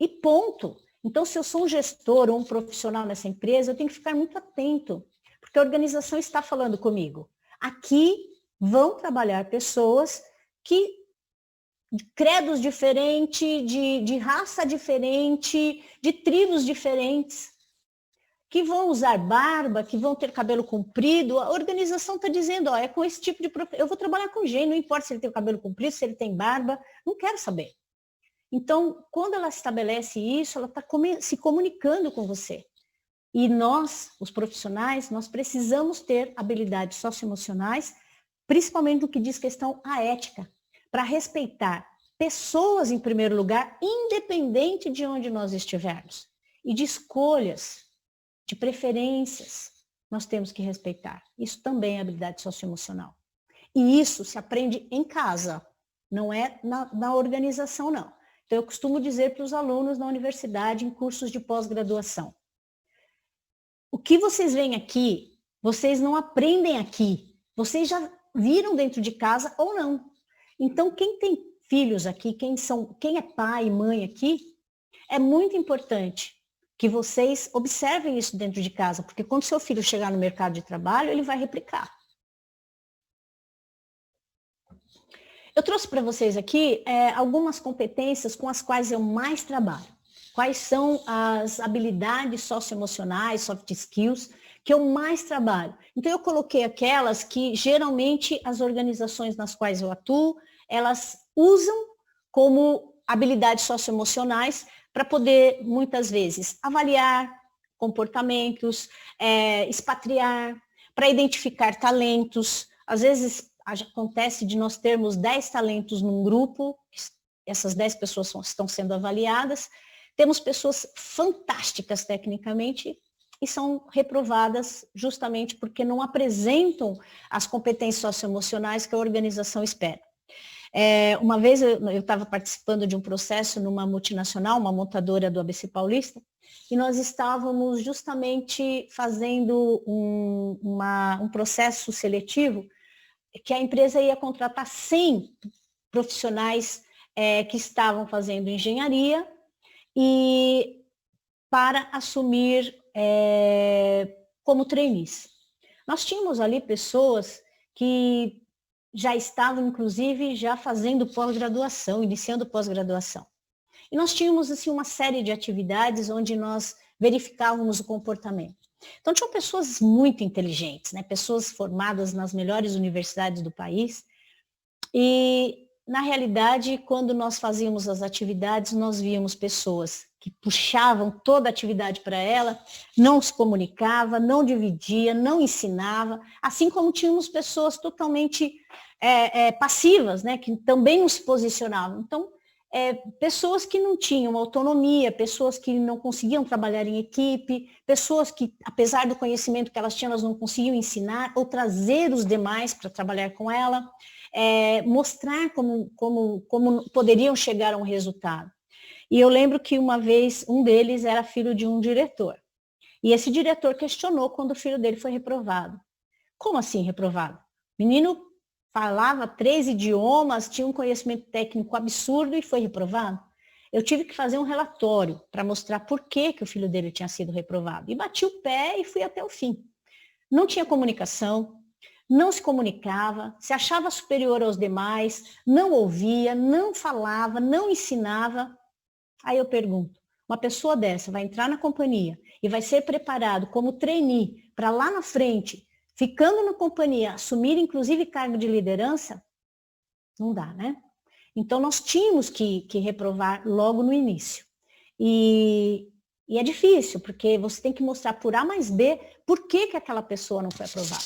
Speaker 1: E ponto. Então, se eu sou um gestor ou um profissional nessa empresa, eu tenho que ficar muito atento, porque a organização está falando comigo. Aqui vão trabalhar pessoas que de credos diferentes, de raça diferente, de tribos diferentes, que vão usar barba, que vão ter cabelo comprido. A organização está dizendo, é com esse tipo de eu vou trabalhar com gente, não importa se ele tem o cabelo comprido, se ele tem barba, não quero saber. Então, quando ela estabelece isso, ela está se comunicando com você. E nós, os profissionais, nós precisamos ter habilidades socioemocionais, principalmente no que diz questão à ética, para respeitar pessoas em primeiro lugar, independente de onde nós estivermos. E de escolhas, de preferências, nós temos que respeitar. Isso também é habilidade socioemocional. E isso se aprende em casa, não é na organização, não. Então, eu costumo dizer para os alunos na universidade, em cursos de pós-graduação, o que vocês veem aqui, vocês não aprendem aqui, vocês já viram dentro de casa ou não. Então, quem tem filhos aqui, quem é pai e mãe aqui, é muito importante que vocês observem isso dentro de casa, porque quando seu filho chegar no mercado de trabalho, ele vai replicar. Eu trouxe para vocês aqui algumas competências com as quais eu mais trabalho. Quais são as habilidades socioemocionais, soft skills, que eu mais trabalho. Então, eu coloquei aquelas que, geralmente, as organizações nas quais eu atuo, elas usam como habilidades socioemocionais para poder, muitas vezes, avaliar comportamentos, expatriar, para identificar talentos. Às vezes, acontece de nós termos 10 talentos num grupo, essas 10 pessoas estão sendo avaliadas, temos pessoas fantásticas tecnicamente e são reprovadas justamente porque não apresentam as competências socioemocionais que a organização espera. Uma vez eu estava participando de um processo numa multinacional, uma montadora do ABC Paulista, e nós estávamos justamente fazendo um processo seletivo que a empresa ia contratar 100 profissionais que estavam fazendo engenharia e para assumir como trainees. Nós tínhamos ali pessoas que já estavam, inclusive, já fazendo pós-graduação, iniciando pós-graduação. E nós tínhamos, assim, uma série de atividades onde nós verificávamos o comportamento. Então, tinham pessoas muito inteligentes, né? Pessoas formadas nas melhores universidades do país. E, na realidade, quando nós fazíamos as atividades, nós víamos pessoas que que puxavam toda a atividade para ela, não se comunicava, não dividia, não ensinava, assim como tínhamos pessoas totalmente passivas, né, que também não se posicionavam. Então, pessoas que não tinham autonomia, pessoas que não conseguiam trabalhar em equipe, pessoas que, apesar do conhecimento que elas tinham, elas não conseguiam ensinar ou trazer os demais para trabalhar com ela, mostrar como poderiam chegar a um resultado. E eu lembro que uma vez um deles era filho de um diretor. E esse diretor questionou quando o filho dele foi reprovado. Como assim reprovado? O menino falava 3 idiomas, tinha um conhecimento técnico absurdo e foi reprovado. Eu tive que fazer um relatório para mostrar por que o filho dele tinha sido reprovado. E bati o pé e fui até o fim. Não tinha comunicação, não se comunicava, se achava superior aos demais, não ouvia, não falava, não ensinava. Aí eu pergunto, uma pessoa dessa vai entrar na companhia e vai ser preparado como trainee para lá na frente, ficando na companhia, assumir inclusive cargo de liderança? Não dá, né? Então nós tínhamos que reprovar logo no início. E é difícil, porque você tem que mostrar por A mais B por que aquela pessoa não foi aprovada.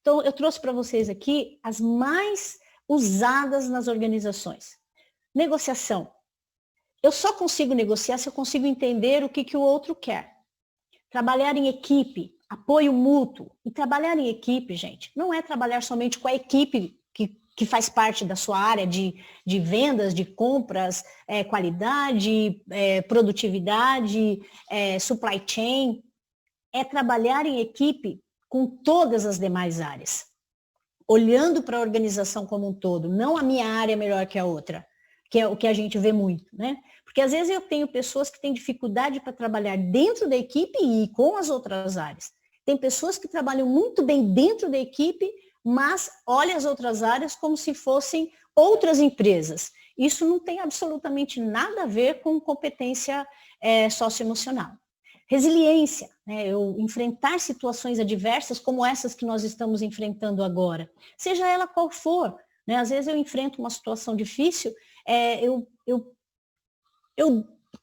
Speaker 1: Então eu trouxe para vocês aqui as mais usadas nas organizações. Negociação. Eu só consigo negociar se eu consigo entender o que o outro quer. Trabalhar em equipe, apoio mútuo. E trabalhar em equipe, gente, não é trabalhar somente com a equipe que faz parte da sua área de vendas, de compras, qualidade, produtividade, supply chain. É trabalhar em equipe com todas as demais áreas. Olhando para a organização como um todo, não a minha área melhor que a outra, que é o que a gente vê muito, né? Porque às vezes eu tenho pessoas que têm dificuldade para trabalhar dentro da equipe e com as outras áreas. Tem pessoas que trabalham muito bem dentro da equipe, mas olham as outras áreas como se fossem outras empresas. Isso não tem absolutamente nada a ver com competência socioemocional. Resiliência, né? Eu enfrentar situações adversas como essas que nós estamos enfrentando agora, seja ela qual for, né? Às vezes eu enfrento uma situação difícil, eu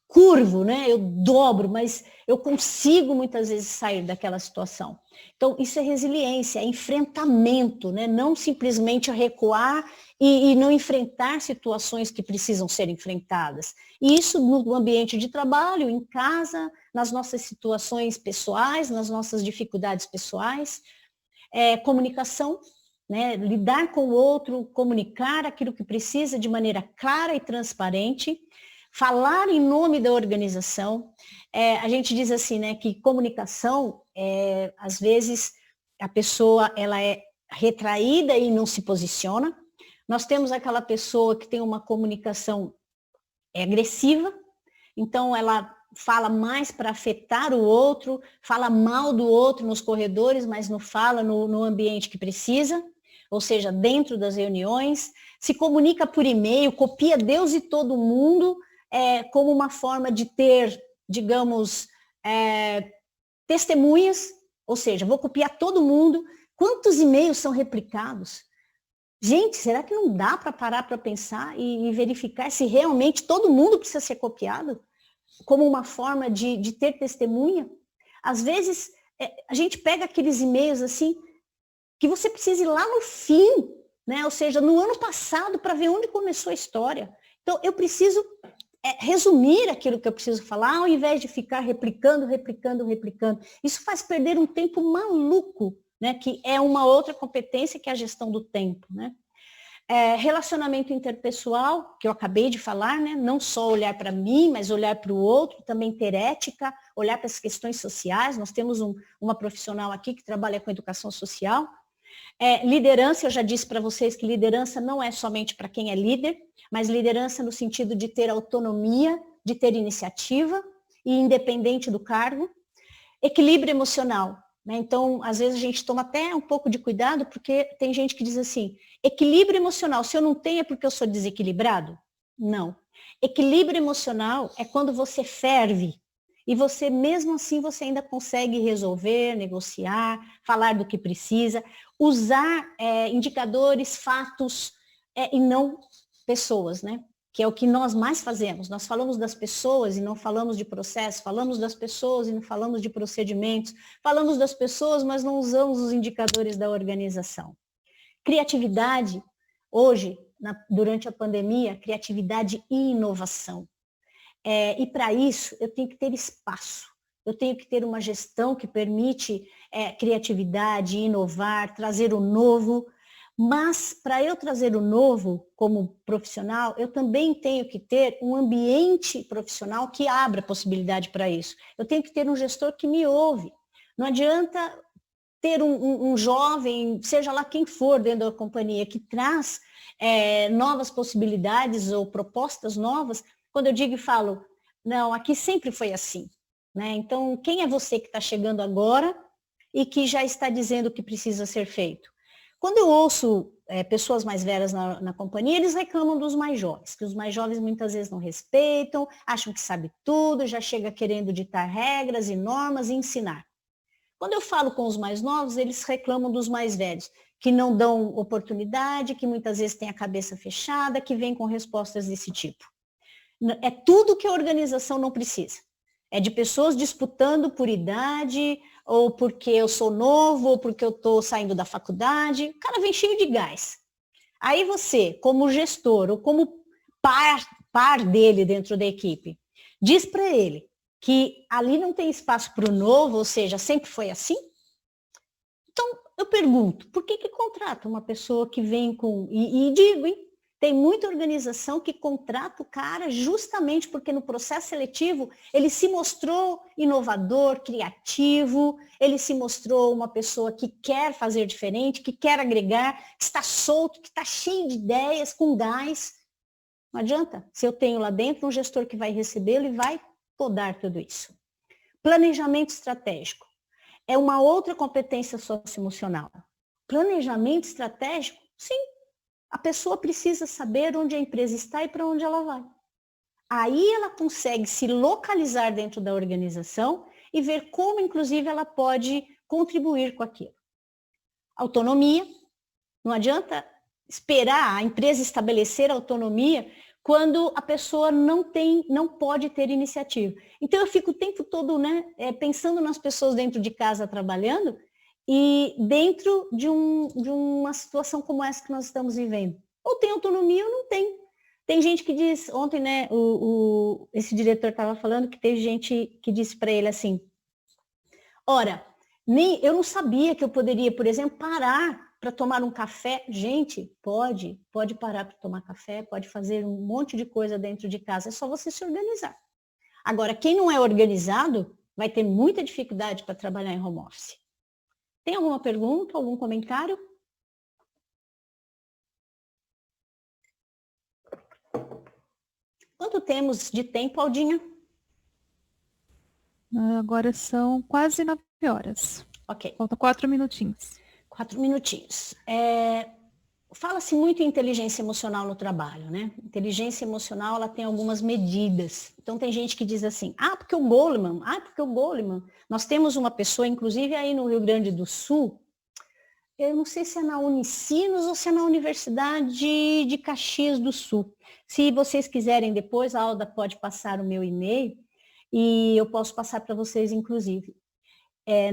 Speaker 1: curvo, né? Eu dobro, mas eu consigo muitas vezes sair daquela situação. Então, isso é resiliência, é enfrentamento, né? Não simplesmente recuar e não enfrentar situações que precisam ser enfrentadas. E isso no ambiente de trabalho, em casa, nas nossas situações pessoais, nas nossas dificuldades pessoais. Comunicação, né? Lidar com o outro, comunicar aquilo que precisa de maneira clara e transparente. Falar em nome da organização. A gente diz assim, né, que comunicação, às vezes, a pessoa ela é retraída e não se posiciona. Nós temos aquela pessoa que tem uma comunicação agressiva, então ela fala mais para afetar o outro, fala mal do outro nos corredores, mas não fala no ambiente que precisa, ou seja, dentro das reuniões, se comunica por e-mail, copia Deus e todo mundo, como uma forma de ter, digamos, testemunhas, ou seja, vou copiar todo mundo. Quantos e-mails são replicados? Gente, será que não dá para parar para pensar e verificar se realmente todo mundo precisa ser copiado? Como uma forma de ter testemunha? Às vezes, a gente pega aqueles e-mails assim, que você precisa ir lá no fim, né? Ou seja, no ano passado, para ver onde começou a história. Então, eu preciso resumir aquilo que eu preciso falar, ao invés de ficar replicando. Isso faz perder um tempo maluco, né? Que é uma outra competência que é a gestão do tempo, né? Relacionamento interpessoal, que eu acabei de falar, né? Não só olhar para mim, mas olhar para o outro, também ter ética, olhar para as questões sociais. Nós temos uma profissional aqui que trabalha com educação social. Liderança, eu já disse para vocês que liderança não é somente para quem é líder, mas liderança no sentido de ter autonomia, de ter iniciativa e independente do cargo. Equilíbrio emocional, né? Então, às vezes a gente toma até um pouco de cuidado, porque tem gente que diz assim, equilíbrio emocional, se eu não tenho é porque eu sou desequilibrado? Não. Equilíbrio emocional é quando você ferve, e você, mesmo assim, você ainda consegue resolver, negociar, falar do que precisa, usar indicadores, fatos, e não pessoas, né? que é o que nós mais fazemos. Nós falamos das pessoas e não falamos de processo, falamos das pessoas e não falamos de procedimentos, falamos das pessoas, mas não usamos os indicadores da organização. Criatividade, hoje, durante a pandemia, criatividade e inovação. E para isso, eu tenho que ter espaço, eu tenho que ter uma gestão que permite criatividade, inovar, trazer o novo. Mas, para eu trazer o novo como profissional, eu também tenho que ter um ambiente profissional que abra possibilidade para isso. Eu tenho que ter um gestor que me ouve. Não adianta ter um jovem, seja lá quem for dentro da companhia, que traz novas possibilidades ou propostas novas. Quando eu digo e falo, não, aqui sempre foi assim, né? Então, quem é você que está chegando agora e que já está dizendo o que precisa ser feito? Quando eu ouço pessoas mais velhas na companhia, eles reclamam dos mais jovens, que os mais jovens muitas vezes não respeitam, acham que sabe tudo, já chega querendo ditar regras e normas e ensinar. Quando eu falo com os mais novos, eles reclamam dos mais velhos, que não dão oportunidade, que muitas vezes têm a cabeça fechada, que vêm com respostas desse tipo. É tudo que a organização não precisa. É de pessoas disputando por idade, ou porque eu sou novo, ou porque eu estou saindo da faculdade. O cara vem cheio de gás. Aí você, como gestor, ou como par dele dentro da equipe, diz para ele que ali não tem espaço para o novo, ou seja, sempre foi assim? Então, eu pergunto, por que contrata uma pessoa que vem com... E digo, hein? Tem muita organização que contrata o cara justamente porque no processo seletivo ele se mostrou inovador, criativo, ele se mostrou uma pessoa que quer fazer diferente, que quer agregar, que está solto, que está cheio de ideias, com gás. Não adianta. Se eu tenho lá dentro um gestor que vai recebê-lo e vai podar tudo isso. Planejamento estratégico. É uma outra competência socioemocional. Planejamento estratégico, sim. A pessoa precisa saber onde a empresa está e para onde ela vai. Aí ela consegue se localizar dentro da organização e ver como, inclusive, ela pode contribuir com aquilo. Autonomia. Não adianta esperar a empresa estabelecer autonomia quando a pessoa não pode ter iniciativa. Então, eu fico o tempo todo, né, pensando nas pessoas dentro de casa trabalhando, e dentro de uma situação como essa que nós estamos vivendo. Ou tem autonomia ou não tem. Tem gente que diz, ontem, né, esse diretor estava falando que teve gente que disse para ele assim, ora, eu não sabia que eu poderia, por exemplo, parar para tomar um café. Gente, pode parar para tomar café, pode fazer um monte de coisa dentro de casa, é só você se organizar. Agora, quem não é organizado vai ter muita dificuldade para trabalhar em home office. Tem alguma pergunta, algum comentário? Quanto temos de tempo, Aldinha?
Speaker 3: Agora são quase 9 horas.
Speaker 1: Ok.
Speaker 3: Falta 4 minutinhos.
Speaker 1: 4 minutinhos. Fala-se muito em inteligência emocional no trabalho, né? Inteligência emocional, ela tem algumas medidas. Então, tem gente que diz assim, porque o Goleman. Nós temos uma pessoa, inclusive aí no Rio Grande do Sul, eu não sei se é na Unicinos ou se é na Universidade de Caxias do Sul. Se vocês quiserem depois, a Alda pode passar o meu e-mail e eu posso passar para vocês, inclusive.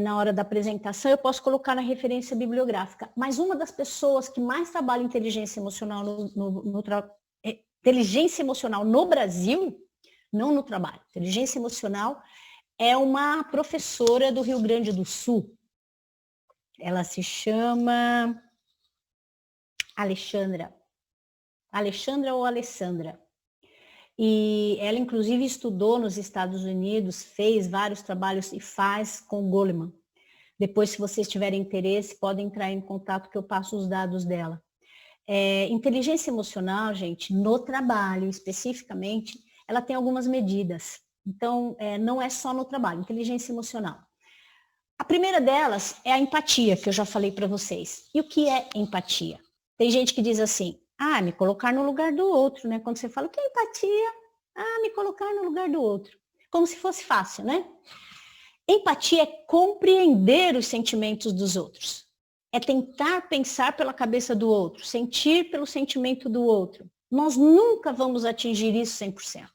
Speaker 1: Na hora da apresentação, eu posso colocar na referência bibliográfica. Mas uma das pessoas que mais trabalha inteligência emocional inteligência emocional no Brasil, não no trabalho, inteligência emocional, é uma professora do Rio Grande do Sul. Ela se chama Alexandra ou Alessandra. E ela, inclusive, estudou nos Estados Unidos, fez vários trabalhos e faz com Goleman. Depois, se vocês tiverem interesse, podem entrar em contato que eu passo os dados dela. Inteligência emocional, gente, no trabalho especificamente, ela tem algumas medidas. Então, não é só no trabalho, inteligência emocional. A primeira delas é a empatia, que eu já falei para vocês. E o que é empatia? Tem gente que diz assim, me colocar no lugar do outro, né? Quando você fala, o que é empatia? Me colocar no lugar do outro. Como se fosse fácil, né? Empatia é compreender os sentimentos dos outros. É tentar pensar pela cabeça do outro, sentir pelo sentimento do outro. Nós nunca vamos atingir isso 100%.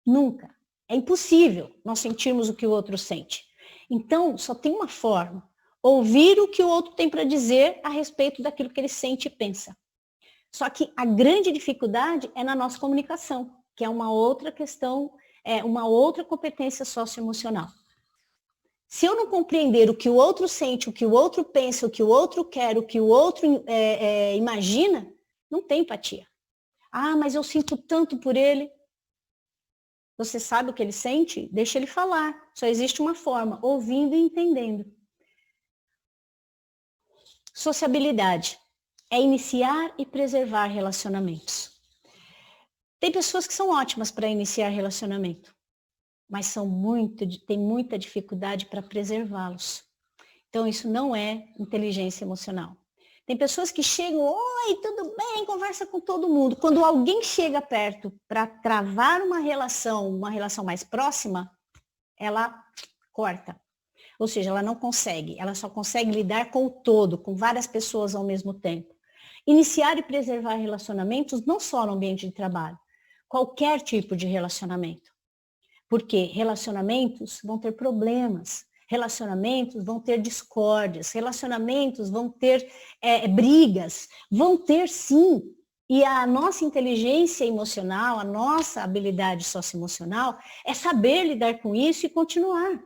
Speaker 1: Nunca. É impossível nós sentirmos o que o outro sente. Então, só tem uma forma. Ouvir o que o outro tem para dizer a respeito daquilo que ele sente e pensa. Só que a grande dificuldade é na nossa comunicação, que é uma outra questão, é uma outra competência socioemocional. Se eu não compreender o que o outro sente, o que o outro pensa, o que o outro quer, o que o outro imagina, não tem empatia. Ah, mas eu sinto tanto por ele. Você sabe o que ele sente? Deixa ele falar. Só existe uma forma, ouvindo e entendendo. Sociabilidade é iniciar e preservar relacionamentos. Tem pessoas que são ótimas para iniciar relacionamento, mas têm muita dificuldade para preservá-los. Então, isso não é inteligência emocional. Tem pessoas que chegam, oi, tudo bem, conversa com todo mundo. Quando alguém chega perto para travar uma relação mais próxima, ela corta. Ou seja, ela não consegue, ela só consegue lidar com o todo, com várias pessoas ao mesmo tempo. Iniciar e preservar relacionamentos não só no ambiente de trabalho, qualquer tipo de relacionamento. Porque relacionamentos vão ter problemas, relacionamentos vão ter discórdias, relacionamentos vão ter brigas, vão ter sim. E a nossa inteligência emocional, a nossa habilidade socioemocional é saber lidar com isso e continuar.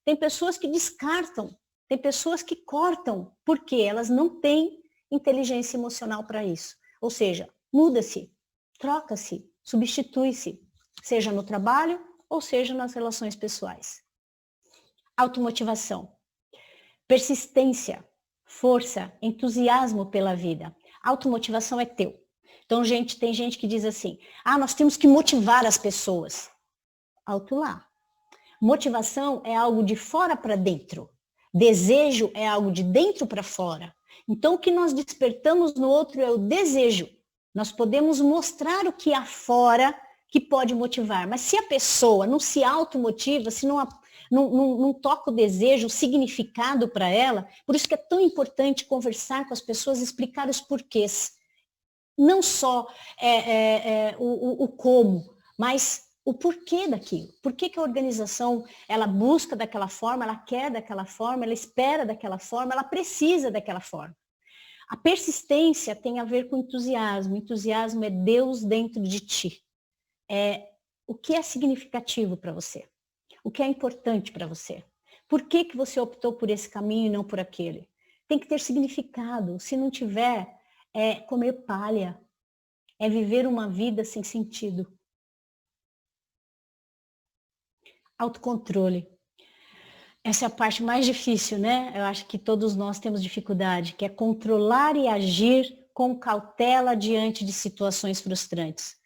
Speaker 1: Tem pessoas que descartam, tem pessoas que cortam, porque elas não têm inteligência emocional para isso. Ou seja, muda-se, troca-se, substitui-se, seja no trabalho ou seja nas relações pessoais. Automotivação. Persistência, força, entusiasmo pela vida. Automotivação é teu. Então, tem gente que diz assim, nós temos que motivar as pessoas. Alto lá. Motivação é algo de fora para dentro. Desejo é algo de dentro para fora. Então, o que nós despertamos no outro é o desejo. Nós podemos mostrar o que há fora que pode motivar. Mas se a pessoa não se automotiva, se não toca o desejo, o significado para ela, por isso que é tão importante conversar com as pessoas, explicar os porquês. Não só o como, mas o porquê daquilo. Por que a organização ela busca daquela forma, ela quer daquela forma, ela espera daquela forma, ela precisa daquela forma. A persistência tem a ver com entusiasmo. Entusiasmo é Deus dentro de ti. O que é significativo para você? O que é importante para você? Por que você optou por esse caminho e não por aquele? Tem que ter significado. Se não tiver, é comer palha. É viver uma vida sem sentido. Autocontrole. Essa é a parte mais difícil, né? Eu acho que todos nós temos dificuldade, que é controlar e agir com cautela diante de situações frustrantes.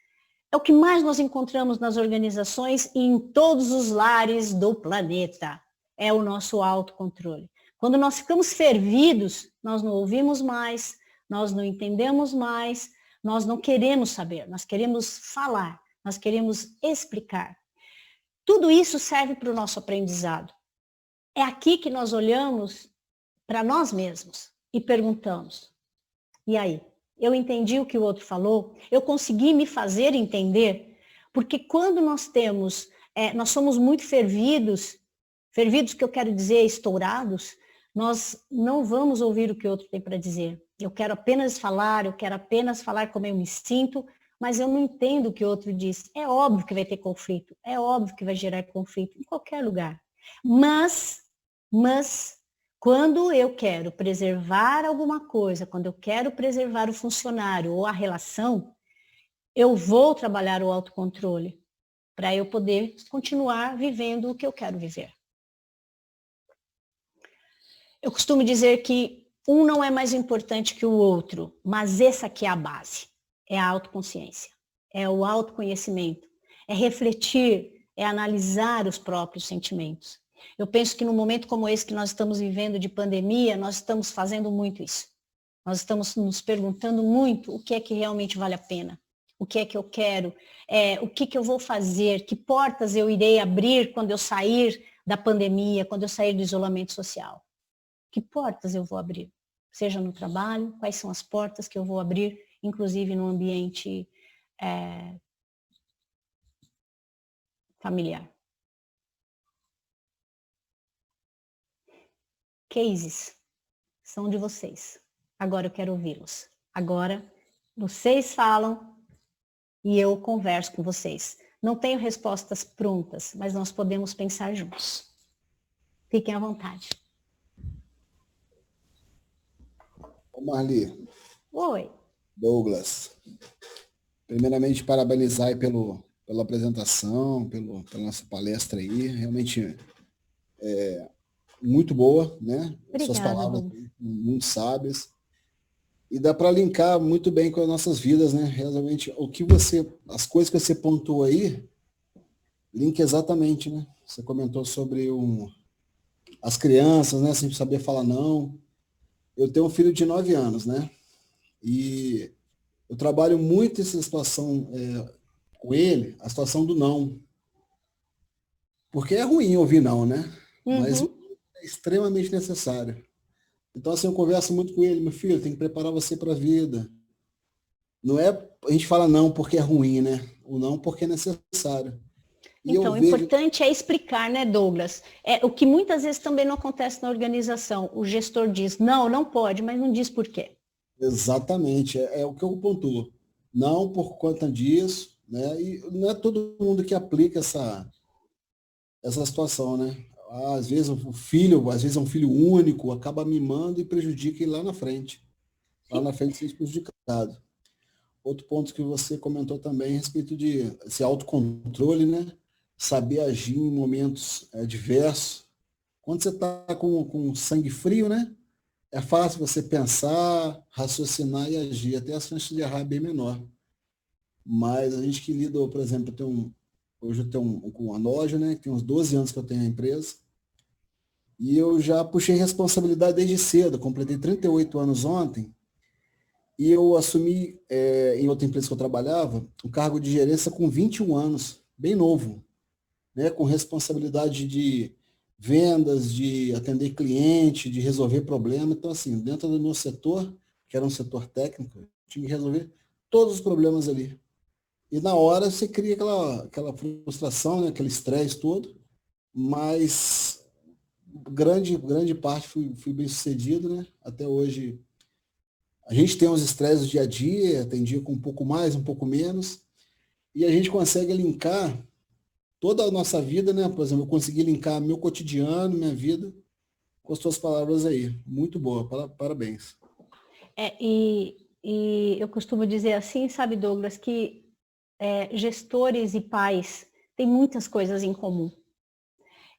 Speaker 1: É o que mais nós encontramos nas organizações e em todos os lares do planeta. É o nosso autocontrole. Quando nós ficamos fervidos, nós não ouvimos mais, nós não entendemos mais, nós não queremos saber, nós queremos falar, nós queremos explicar. Tudo isso serve para o nosso aprendizado. É aqui que nós olhamos para nós mesmos e perguntamos, e aí? Eu entendi o que o outro falou? Eu consegui me fazer entender? Porque quando nós somos muito fervidos que eu quero dizer estourados, nós não vamos ouvir o que o outro tem para dizer. Eu quero apenas falar como eu me sinto, mas eu não entendo o que o outro diz. É óbvio que vai ter conflito, é óbvio que vai gerar conflito em qualquer lugar. Mas quando eu quero preservar alguma coisa, quando eu quero preservar o funcionário ou a relação, eu vou trabalhar o autocontrole para eu poder continuar vivendo o que eu quero viver. Eu costumo dizer que um não é mais importante que o outro, mas essa aqui é a base. É a autoconsciência, é o autoconhecimento, é refletir, é analisar os próprios sentimentos. Eu penso que num momento como esse que nós estamos vivendo de pandemia, nós estamos fazendo muito isso. Nós estamos nos perguntando muito o que é que realmente vale a pena, o que é que eu quero, o que eu vou fazer, que portas eu irei abrir quando eu sair da pandemia, quando eu sair do isolamento social. Que portas eu vou abrir? Seja no trabalho, quais são as portas que eu vou abrir, inclusive no ambiente familiar. Cases são de vocês. Agora eu quero ouvi-los. Agora vocês falam e eu converso com vocês. Não tenho respostas prontas, mas nós podemos pensar juntos. Fiquem à vontade.
Speaker 5: Marli.
Speaker 1: Oi.
Speaker 5: Douglas. Primeiramente, parabenizar aí pela apresentação, pela nossa palestra aí. Realmente muito boa, né?
Speaker 1: Obrigada,
Speaker 5: suas palavras
Speaker 1: Douglas.
Speaker 5: muito sábias. E dá para linkar muito bem com as nossas vidas, né? Realmente, as coisas que você pontuou aí, link exatamente, né? Você comentou sobre as crianças, né? Sem saber falar não. Eu tenho um filho de 9 anos, né? E eu trabalho muito essa situação com ele, a situação do não. Porque é ruim ouvir não, né? Mas é extremamente necessário. Então, assim, eu converso muito com ele, meu filho, tem que preparar você para a vida. Não é, a gente fala não porque é ruim, né? O não porque é necessário. E
Speaker 1: então, o importante é explicar, né, Douglas? O que muitas vezes também não acontece na organização. O gestor diz, não pode, mas não diz por quê.
Speaker 5: Exatamente, é o que eu pontuo. Não por conta disso, né? E não é todo mundo que aplica essa situação, né? Às vezes é um filho único, acaba mimando e prejudica ele lá na frente. Lá na frente ser prejudicado. Outro ponto que você comentou também a respeito de esse autocontrole, né? Saber agir em momentos diversos. Quando você está com sangue frio, né? É fácil você pensar, raciocinar e agir. Até a chance de errar é bem menor. Mas a gente que lida, por exemplo, hoje eu tenho uma loja, né? Que tem uns 12 anos que eu tenho a empresa. E eu já puxei responsabilidade desde cedo. Completei 38 anos ontem. E eu assumi, em outra empresa que eu trabalhava, o cargo de gerência com 21 anos, bem novo, né? Com responsabilidade de vendas, de atender cliente, de resolver problema. Então, assim, dentro do meu setor, que era um setor técnico, eu tinha que resolver todos os problemas ali. E na hora você cria aquela frustração, né? Aquele estresse todo, mas grande parte fui bem sucedido, né? Até hoje a gente tem uns estresses do dia a dia, tem dia com um pouco mais, um pouco menos, e a gente consegue linkar toda a nossa vida, né? Por exemplo, eu consegui linkar meu cotidiano, minha vida, com as suas palavras aí. Muito boa, parabéns.
Speaker 1: E eu costumo dizer assim, sabe, Douglas, que gestores e pais têm muitas coisas em comum.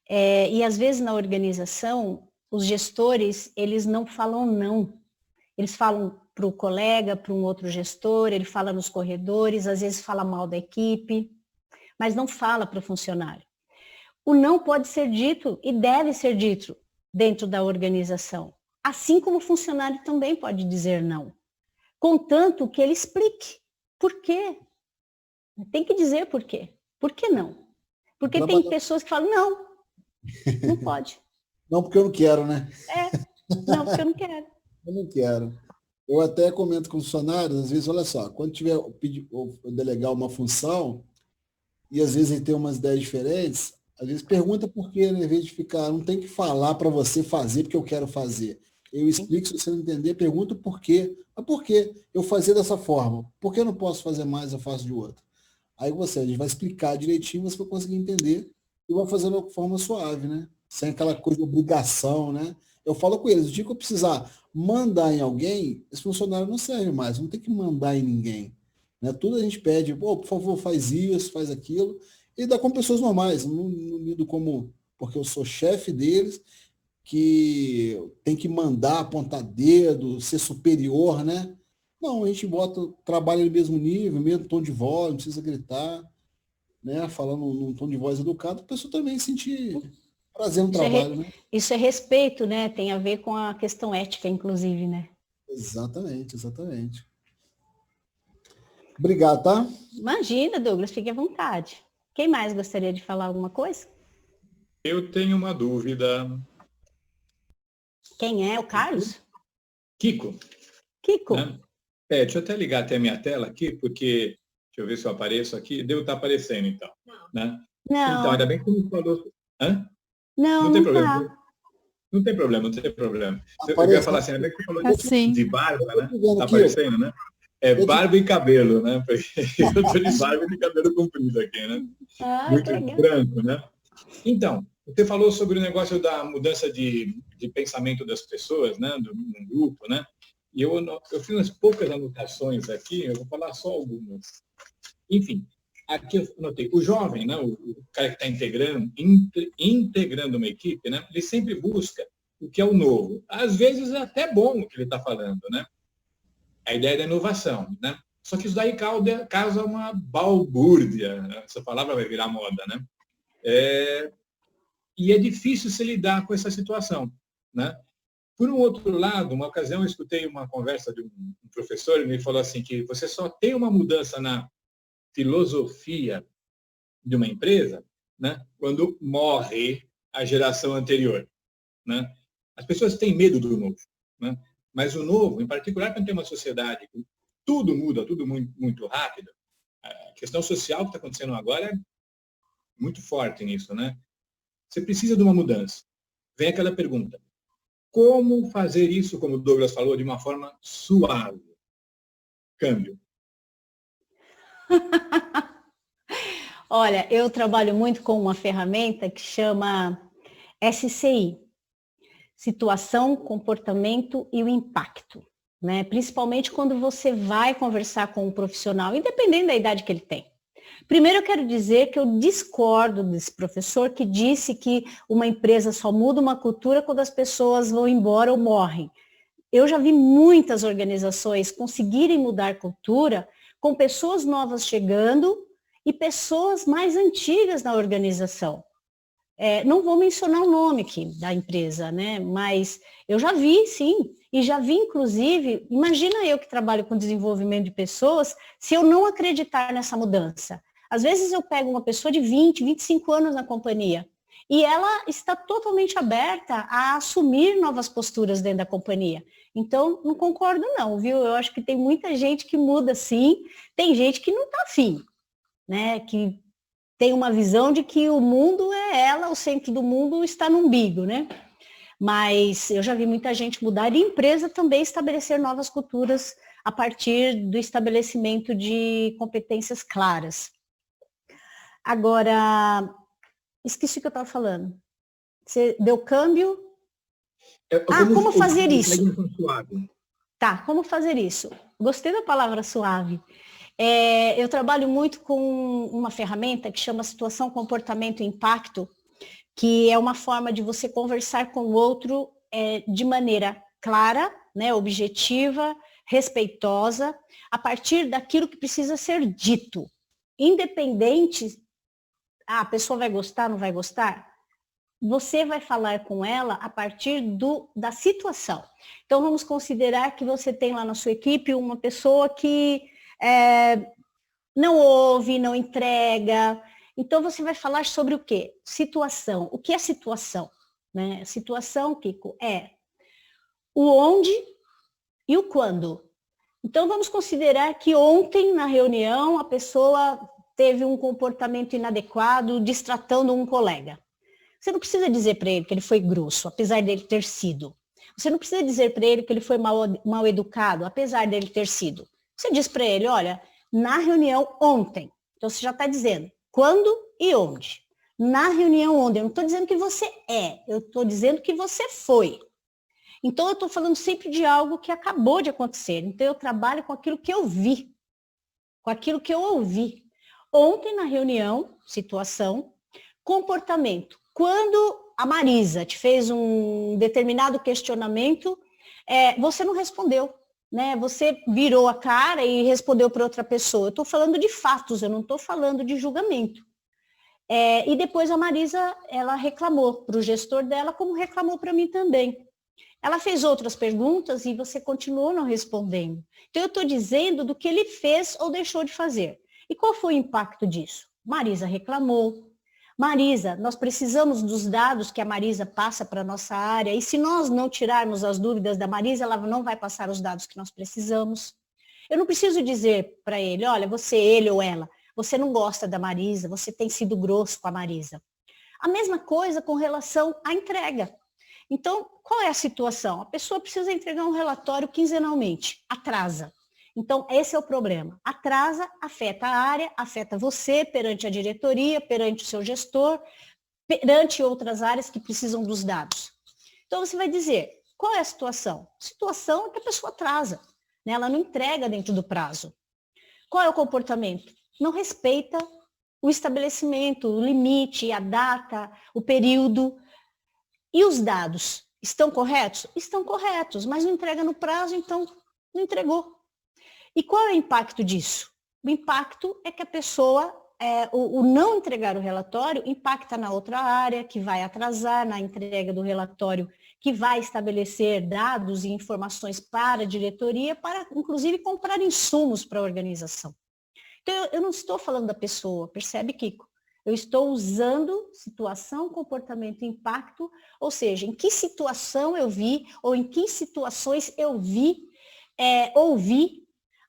Speaker 1: E às vezes na organização, os gestores, eles não falam não. Eles falam para o colega, para um outro gestor, ele fala nos corredores, às vezes fala mal da equipe, mas não fala para o funcionário. O não pode ser dito e deve ser dito dentro da organização, assim como o funcionário também pode dizer não, contanto que ele explique por quê. Tem que dizer por quê. Por que não? Porque tem pessoas que falam, não pode.
Speaker 5: Não, porque eu não quero, né?
Speaker 1: Não, porque eu não quero.
Speaker 5: Eu não quero. Eu até comento com os funcionários, às vezes, olha só, quando tiver ou delegar uma função, e às vezes ele tem umas ideias diferentes, às vezes pergunta por quê, né? Em vez de ficar, não tem que falar para você fazer porque eu quero fazer. Eu explico, se você não entender, pergunta por quê. Mas por quê? Eu fazia dessa forma. Por que eu não posso fazer mais, eu faço de outra? Aí a gente vai explicar direitinho, você vai conseguir entender e vai fazer de uma forma suave, né? Sem aquela coisa de obrigação, né? Eu falo com eles, o dia que eu precisar mandar em alguém, esse funcionário não serve mais, não tem que mandar em ninguém. Né? Tudo a gente pede, por favor, faz isso, faz aquilo, e dá com pessoas normais, não lido como, porque eu sou chefe deles, que tem que mandar, apontar dedo, ser superior, né? Não, a gente trabalha no mesmo nível, mesmo tom de voz, não precisa gritar, né? Falando num tom de voz educado, a pessoa também sentir prazer no trabalho, né?
Speaker 1: Isso é respeito, né? Tem a ver com a questão ética, inclusive, né?
Speaker 5: Exatamente. Obrigado, tá?
Speaker 1: Imagina, Douglas, fique à vontade. Quem mais gostaria de falar alguma coisa?
Speaker 4: Eu tenho uma dúvida.
Speaker 1: Quem é? O Carlos?
Speaker 4: Kiko.
Speaker 1: Kiko.
Speaker 4: Né? Deixa eu até ligar até a minha tela aqui, porque eu ver se eu apareço aqui. Devo estar aparecendo, então. Né?
Speaker 1: Não.
Speaker 4: Então, ainda bem que você falou... Hã?
Speaker 1: Não
Speaker 4: tem
Speaker 1: tá.
Speaker 4: problema. Não tem problema, não tem problema. Eu
Speaker 5: Aparece.
Speaker 4: ia falar assim, ainda bem que você falou
Speaker 3: Assim.
Speaker 4: de barba, né? Tá
Speaker 5: Aqui,
Speaker 4: aparecendo, né? É barba e cabelo, né? Eu tô de barba e de cabelo comprido aqui, né? Muito
Speaker 1: Que legal.
Speaker 4: branco, né? Então, você falou sobre o negócio da mudança de pensamento das pessoas, né? Do grupo, né? E eu fiz umas poucas anotações aqui, eu vou falar só algumas. Enfim, aqui eu anotei. O jovem, né? O cara que está integrando uma equipe, né? Ele sempre busca o que é o novo. Às vezes é até bom o que ele está falando, né? A ideia da inovação, né? Só que isso daí causa uma balbúrdia, né? Essa palavra vai virar moda, né? E é difícil se lidar com essa situação, né? Por um outro lado, uma ocasião eu escutei uma conversa de um professor, ele me falou assim que você só tem uma mudança na filosofia de uma empresa, né? Quando morre a geração anterior, né? As pessoas têm medo do novo, né? Mas o novo, em particular, quando tem uma sociedade que tudo muda, tudo muito, muito rápido, a questão social que está acontecendo agora é muito forte nisso, né? Você precisa de uma mudança. Vem aquela pergunta: como fazer isso, como o Douglas falou, de uma forma suave? Câmbio.
Speaker 1: Olha, eu trabalho muito com uma ferramenta que chama SCI. Situação, comportamento e o impacto, né? Principalmente quando você vai conversar com um profissional, independente da idade que ele tem. Primeiro eu quero dizer que eu discordo desse professor que disse que uma empresa só muda uma cultura quando as pessoas vão embora ou morrem. Eu já vi muitas organizações conseguirem mudar cultura com pessoas novas chegando e pessoas mais antigas na organização. Não vou mencionar o nome aqui da empresa, né? Mas eu já vi, sim, e já vi, inclusive, imagina eu que trabalho com desenvolvimento de pessoas, se eu não acreditar nessa mudança. Às vezes eu pego uma pessoa de 20, 25 anos na companhia, e ela está totalmente aberta a assumir novas posturas dentro da companhia. Então, não concordo não, viu? Eu acho que tem muita gente que muda sim, tem gente que não está afim, né? Que tem uma visão de que o mundo é ela, o centro do mundo está no umbigo, né? Mas eu já vi muita gente mudar e empresa também estabelecer novas culturas a partir do estabelecimento de competências claras. Agora, esqueci o que eu estava falando. Você deu câmbio? Como fazer isso? Tá, como fazer isso? Gostei da palavra suave. Eu trabalho muito com uma ferramenta que chama Situação, Comportamento e Impacto, que é uma forma de você conversar com o outro de maneira clara, né, objetiva, respeitosa, a partir daquilo que precisa ser dito. Independente, a pessoa vai gostar, não vai gostar? Você vai falar com ela a partir da situação. Então, vamos considerar que você tem lá na sua equipe uma pessoa que não ouve, não entrega. Então, você vai falar sobre o quê? Situação. O que é situação? Né? Situação, Kiko, é o onde e o quando. Então, vamos considerar que ontem, na reunião, a pessoa teve um comportamento inadequado, distratando um colega. Você não precisa dizer para ele que ele foi grosso, apesar dele ter sido. Você não precisa dizer para ele que ele foi mal educado, apesar dele ter sido. Você diz para ele, olha, na reunião ontem. Então, você já está dizendo quando e onde. Na reunião ontem. Eu não estou dizendo que você eu estou dizendo que você foi. Então, eu estou falando sempre de algo que acabou de acontecer. Então, eu trabalho com aquilo que eu vi, com aquilo que eu ouvi. Ontem, na reunião, situação, comportamento. Quando a Marisa te fez um determinado questionamento, você não respondeu, né? Você virou a cara e respondeu para outra pessoa. Eu estou falando de fatos, eu não estou falando de julgamento. E depois a Marisa, ela reclamou para o gestor dela, como reclamou para mim também. Ela fez outras perguntas e você continuou não respondendo. Então, eu estou dizendo do que ele fez ou deixou de fazer. E qual foi o impacto disso? Marisa reclamou. Marisa, nós precisamos dos dados que a Marisa passa para a nossa área, e se nós não tirarmos as dúvidas da Marisa, ela não vai passar os dados que nós precisamos. Eu não preciso dizer para ele, olha, ele ou ela, você não gosta da Marisa, você tem sido grosso com a Marisa. A mesma coisa com relação à entrega. Então, qual é a situação? A pessoa precisa entregar um relatório quinzenalmente, atrasa. Então, esse é o problema. Atrasa, afeta a área, afeta você perante a diretoria, perante o seu gestor, perante outras áreas que precisam dos dados. Então, você vai dizer, qual é a situação? A situação é que a pessoa atrasa, né? Ela não entrega dentro do prazo. Qual é o comportamento? Não respeita o estabelecimento, o limite, a data, o período. E os dados estão corretos? Estão corretos, mas não entrega no prazo, então não entregou. E qual é o impacto disso? O impacto é que a pessoa, o não entregar o relatório, impacta na outra área, que vai atrasar na entrega do relatório, que vai estabelecer dados e informações para a diretoria, para, inclusive, comprar insumos para a organização. Então, eu não estou falando da pessoa, percebe, Kiko? Eu estou usando situação, comportamento e impacto, ou seja, em que situação eu vi, ou em que situações eu ouvi.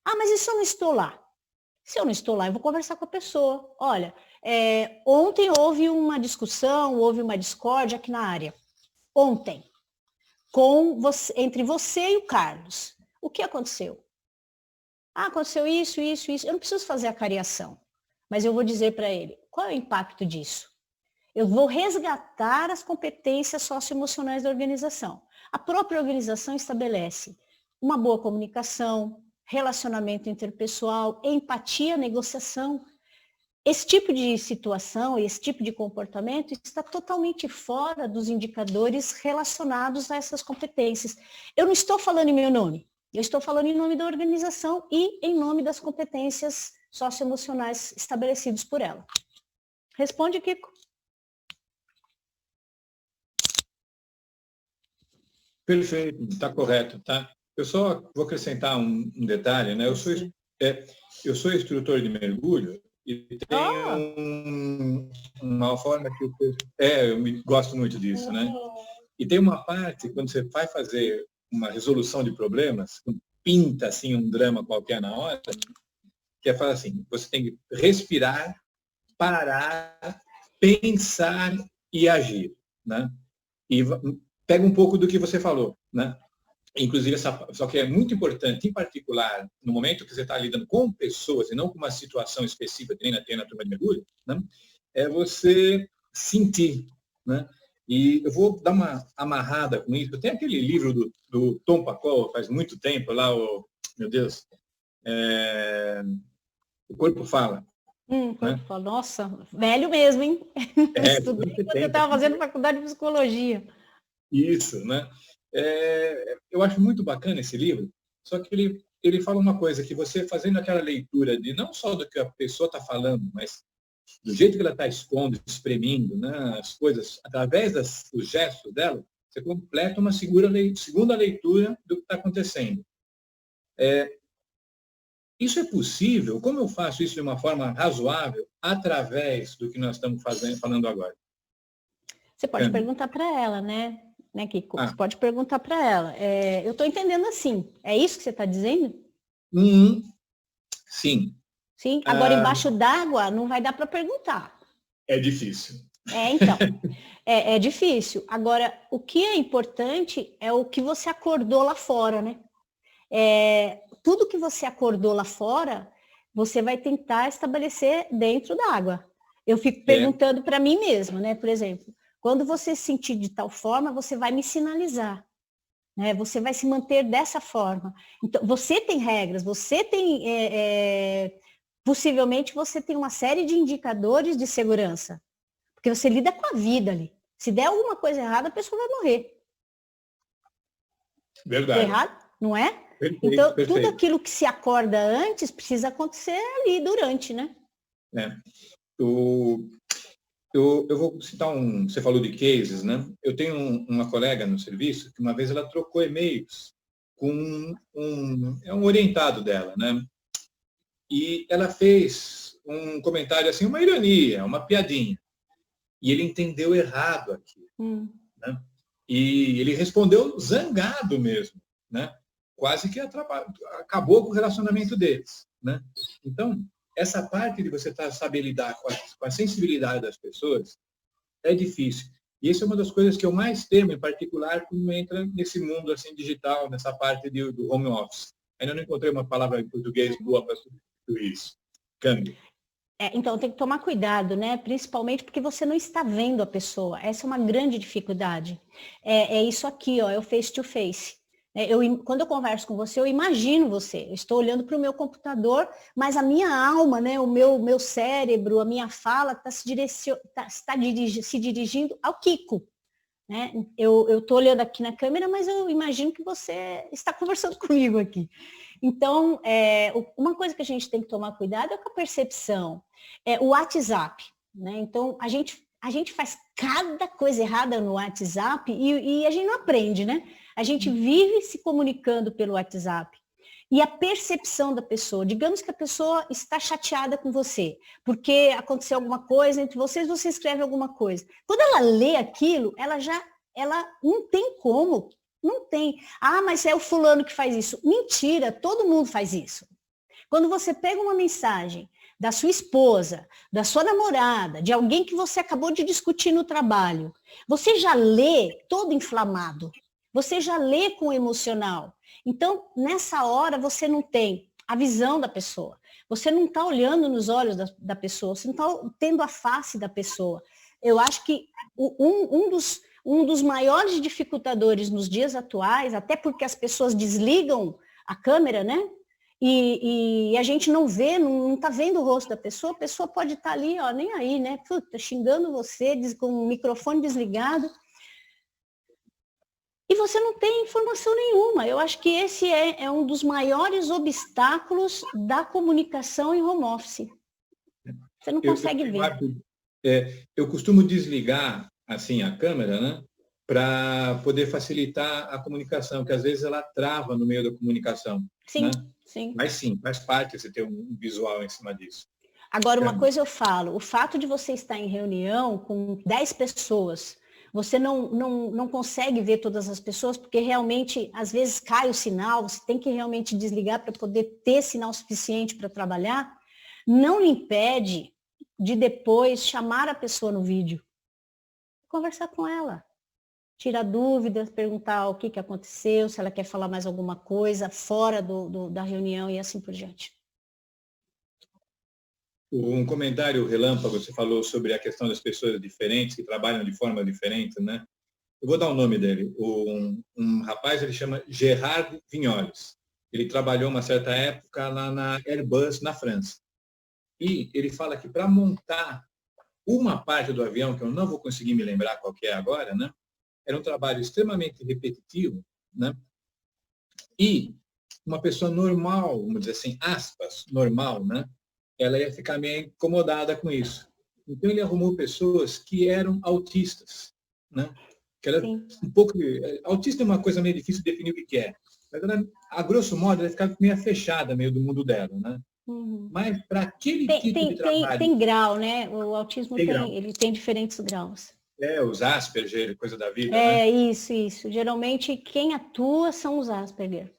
Speaker 1: Ah, mas e se eu não estou lá? Se eu não estou lá, eu vou conversar com a pessoa. Olha, ontem houve uma discussão, houve uma discórdia aqui na área. Ontem, entre você e o Carlos. O que aconteceu? Ah, aconteceu isso. Eu não preciso fazer a cariação, mas eu vou dizer para ele, qual é o impacto disso? Eu vou resgatar as competências socioemocionais da organização. A própria organização estabelece uma boa comunicação, relacionamento interpessoal, empatia, negociação. Esse tipo de situação, esse tipo de comportamento está totalmente fora dos indicadores relacionados a essas competências. Eu não estou falando em meu nome, eu estou falando em nome da organização e em nome das competências socioemocionais estabelecidas por ela. Responde, Kiko.
Speaker 4: Perfeito, está correto, tá? Eu só vou acrescentar um detalhe, né? Eu sou instrutor de mergulho e tem uma forma que eu gosto muito disso, né? E tem uma parte, quando você vai fazer uma resolução de problemas, pinta assim um drama qualquer na hora, que é falar assim, você tem que respirar, parar, pensar e agir, né? E pega um pouco do que você falou, né? Inclusive, só que é muito importante, em particular, no momento que você está lidando com pessoas e não com uma situação específica, que nem tem na turma de mergulho, né? É você sentir, né? E eu vou dar uma amarrada com isso. Tem aquele livro do Tom Pacol, faz muito tempo, lá, meu Deus, O Corpo Fala.
Speaker 1: Né? Nossa, velho mesmo, hein? Estudei quando eu estava fazendo faculdade de psicologia.
Speaker 4: Isso, né? Eu acho muito bacana esse livro, só que ele fala uma coisa, que você fazendo aquela leitura de não só do que a pessoa está falando, mas do jeito que ela está expondo, espremindo, né, as coisas, através dos gestos dela, você completa uma segunda leitura do que está acontecendo. Isso é possível? Como eu faço isso de uma forma razoável através do que nós estamos falando agora?
Speaker 1: Você pode perguntar para ela, né, Kiko? Você pode perguntar para ela. Eu estou entendendo assim. É isso que você está dizendo?
Speaker 4: Sim.
Speaker 1: Sim. Agora, embaixo d'água, não vai dar para perguntar.
Speaker 4: É difícil.
Speaker 1: Então. É difícil. Agora, o que é importante é o que você acordou lá fora, né? Tudo que você acordou lá fora, você vai tentar estabelecer dentro d'água. Eu fico perguntando para mim mesma, né? Por exemplo, quando você se sentir de tal forma, você vai me sinalizar, né? Você vai se manter dessa forma. Então, você tem regras, você tem, possivelmente você tem uma série de indicadores de segurança, porque você lida com a vida ali. Se der alguma coisa errada, a pessoa vai morrer.
Speaker 4: Verdade.
Speaker 1: Errado, não é?
Speaker 4: Perfeito,
Speaker 1: então,
Speaker 4: perfeito.
Speaker 1: Tudo aquilo que se acorda antes precisa acontecer ali durante, né?
Speaker 4: Eu vou citar você falou de cases, né? Eu tenho uma colega no serviço que uma vez ela trocou e-mails com um orientado dela, né? E ela fez um comentário assim, uma ironia, uma piadinha. E ele entendeu errado aquilo, né? E ele respondeu zangado mesmo, né?
Speaker 6: quase que acabou com o relacionamento deles, né? Então, essa parte de você saber lidar com a sensibilidade das pessoas é difícil. E isso é uma das coisas que eu mais temo, em particular, quando entra nesse mundo assim digital, nessa parte do home office. Ainda não encontrei uma palavra em português boa para substituir isso. Câmbio.
Speaker 1: Então, tem que tomar cuidado, né? Principalmente porque você não está vendo a pessoa. Essa é uma grande dificuldade. É isso aqui, ó, é o face to face. Quando eu converso com você, eu imagino você. Eu estou olhando para o meu computador, mas a minha alma, né, o meu cérebro, a minha fala está se dirigindo ao Kiko. Né? Eu estou olhando aqui na câmera, mas eu imagino que você está conversando comigo aqui. Então, uma coisa que a gente tem que tomar cuidado é com a percepção. O WhatsApp. Né? Então, a gente faz cada coisa errada no WhatsApp e a gente não aprende, né? A gente vive se comunicando pelo WhatsApp. E a percepção da pessoa, digamos que a pessoa está chateada com você, porque aconteceu alguma coisa entre vocês, você escreve alguma coisa. Quando ela lê aquilo, ela não tem como, não tem. Ah, mas é o fulano que faz isso. Mentira, todo mundo faz isso. Quando você pega uma mensagem da sua esposa, da sua namorada, de alguém que você acabou de discutir no trabalho, você já lê todo inflamado. Você já lê com o emocional. Então, nessa hora, você não tem a visão da pessoa. Você não está olhando nos olhos da pessoa. Você não está tendo a face da pessoa. Eu acho que um dos maiores dificultadores nos dias atuais, até porque as pessoas desligam a câmera, né? E a gente não vê, não está vendo o rosto da pessoa. A pessoa pode estar ali, ó, nem aí, né? Puta, xingando você, com o microfone desligado. E você não tem informação nenhuma. Eu acho que esse é um dos maiores obstáculos da comunicação em home office. Você não consegue ver.
Speaker 6: Eu costumo desligar assim a câmera, né, para poder facilitar a comunicação, que às vezes ela trava no meio da comunicação.
Speaker 1: Sim,
Speaker 6: né?
Speaker 1: sim.
Speaker 6: Mas sim, faz parte você ter um visual em cima disso.
Speaker 1: Agora, uma coisa eu falo, o fato de você estar em reunião com 10 pessoas, você não consegue ver todas as pessoas, porque realmente, às vezes, cai o sinal, você tem que realmente desligar para poder ter sinal suficiente para trabalhar, não lhe impede de depois chamar a pessoa no vídeo, conversar com ela, tirar dúvidas, perguntar o que aconteceu, se ela quer falar mais alguma coisa fora da reunião e assim por diante.
Speaker 6: Um comentário relâmpago, você falou sobre a questão das pessoas diferentes, que trabalham de forma diferente, né? Eu vou dar o nome dele. Um rapaz, ele chama Gerard Vignoles. Ele trabalhou uma certa época lá na Airbus, na França. E ele fala que para montar uma parte do avião, que eu não vou conseguir me lembrar qual que é agora, né? Era um trabalho extremamente repetitivo, né? E uma pessoa normal, vamos dizer assim, aspas, normal, né? Ela ia ficar meio incomodada com isso. Então, ele arrumou pessoas que eram autistas, né? Que era um pouco... Autista é uma coisa meio difícil de definir o que é. Mas, ela, a grosso modo, ela ficava meio fechada, meio do mundo dela, né?
Speaker 1: Uhum.
Speaker 6: Mas, para aquele tipo de trabalho...
Speaker 1: Tem grau, né? O autismo ele tem diferentes graus.
Speaker 6: Os Asperger, coisa da vida,
Speaker 1: né?
Speaker 6: né?
Speaker 1: Isso. Geralmente, quem atua são os Asperger.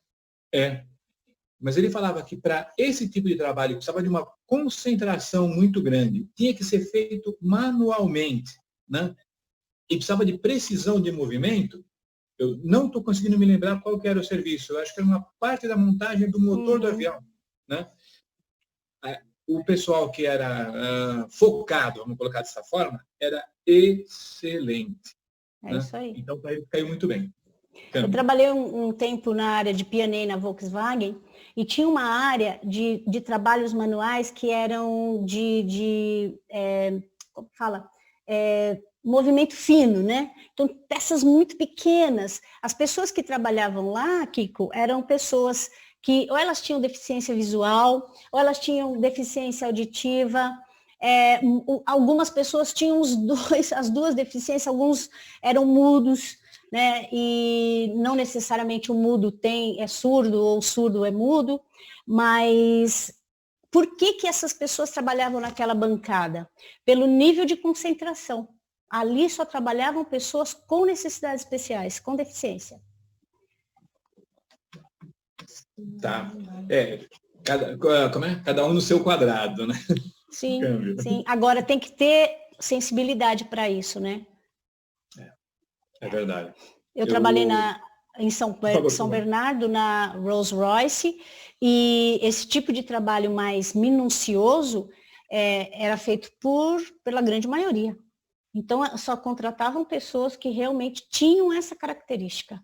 Speaker 6: Mas ele falava que para esse tipo de trabalho precisava de uma concentração muito grande, tinha que ser feito manualmente, né? E precisava de precisão de movimento. Eu não estou conseguindo me lembrar qual que era o serviço, eu acho que era uma parte da montagem do motor do avião, né? O pessoal que era focado, vamos colocar dessa forma, era excelente.
Speaker 1: Né? Isso aí.
Speaker 6: Então caiu muito bem.
Speaker 1: Eu trabalhei um tempo na área de P&A na Volkswagen e tinha uma área de trabalhos manuais que eram como fala? Movimento fino, né? Então, peças muito pequenas. As pessoas que trabalhavam lá, Kiko, eram pessoas que ou elas tinham deficiência visual, ou elas tinham deficiência auditiva. Algumas pessoas tinham as duas deficiências, alguns eram mudos, né? E não necessariamente o mudo é surdo ou o surdo é mudo, mas por que essas pessoas trabalhavam naquela bancada? Pelo nível de concentração. Ali só trabalhavam pessoas com necessidades especiais, com deficiência.
Speaker 6: Tá. Como é? Cada um no seu quadrado, né?
Speaker 1: Sim, sim. Agora tem que ter sensibilidade para isso, né?
Speaker 6: É verdade.
Speaker 1: Eu trabalhei em São Bernardo, na Rolls Royce, e esse tipo de trabalho mais minucioso era feito pela grande maioria. Então, só contratavam pessoas que realmente tinham essa característica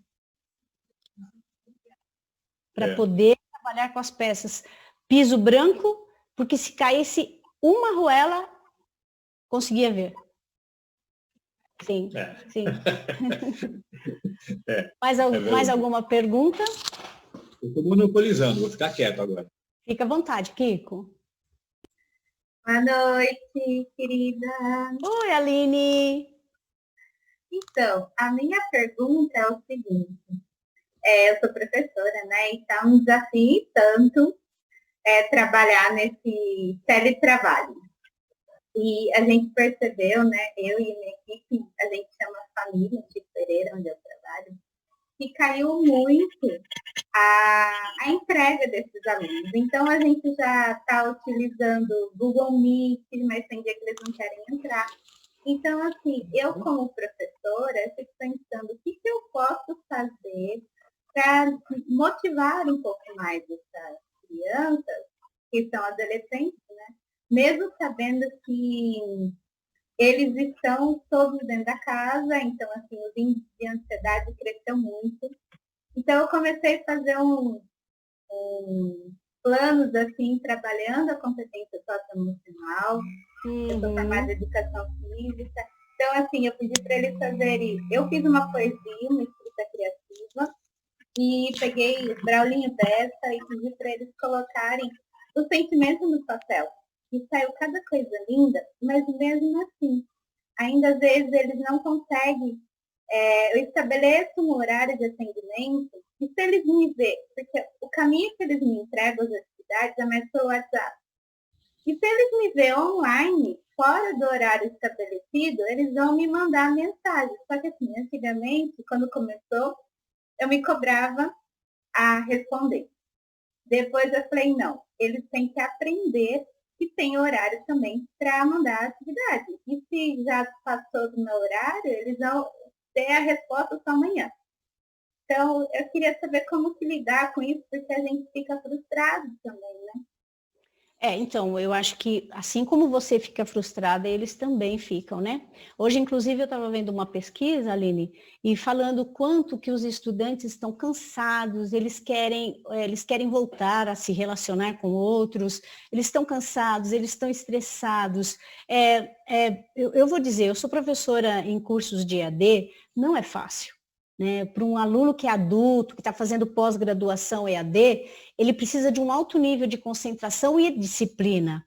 Speaker 1: para poder trabalhar com as peças. Piso branco, porque se caísse uma arruela, conseguia ver. Sim, sim. Mais alguma pergunta?
Speaker 6: Estou monopolizando, vou ficar quieto agora.
Speaker 1: Fica à vontade, Kiko.
Speaker 2: Boa noite, querida.
Speaker 1: Oi, Aline.
Speaker 2: Então, a minha pergunta é o seguinte. Eu sou professora, né? E tá um desafio tanto trabalhar nesse teletrabalho. E a gente percebeu, né? Eu e minha equipe, a gente chama família de Pereira, onde eu trabalho, que caiu muito a entrega desses alunos. Então, a gente já está utilizando Google Meet, mas tem dia que eles não querem entrar. Então, assim, eu como professora, fico pensando o que eu posso fazer para motivar um pouco mais essas crianças, que são adolescentes, né? Mesmo sabendo que eles estão todos dentro da casa, então, assim, os índices de ansiedade cresceu muito. Então, eu comecei a fazer planos, assim, trabalhando a competência socioemocional. Eu sou formada em educação física. Então, assim, eu pedi para eles fazerem... Eu fiz uma poesia, uma escrita criativa, e peguei o Braulinho dessa e pedi para eles colocarem o sentimento no papel. E saiu cada coisa linda, mas mesmo assim, ainda às vezes eles não conseguem. Eu estabeleço um horário de atendimento e se eles me verem, porque o caminho que eles me entregam às atividades é mais pelo WhatsApp. E se eles me verem online, fora do horário estabelecido, eles vão me mandar mensagem. Só que assim, antigamente, quando começou, eu me cobrava a responder. Depois eu falei, não, eles têm que aprender que tem horário também para mandar atividade. E se já passou do meu horário, eles vão ter a resposta só amanhã. Então, eu queria saber como que lidar com isso, porque a gente fica frustrado também, né?
Speaker 1: Então, eu acho que assim como você fica frustrada, eles também ficam, né? Hoje, inclusive, eu estava vendo uma pesquisa, Aline, e falando quanto que os estudantes estão cansados, eles querem voltar a se relacionar com outros, eles estão cansados, eles estão estressados. Eu vou dizer, eu sou professora em cursos de EAD, não é fácil. Né, para um aluno que é adulto, que está fazendo pós-graduação EAD, ele precisa de um alto nível de concentração e disciplina.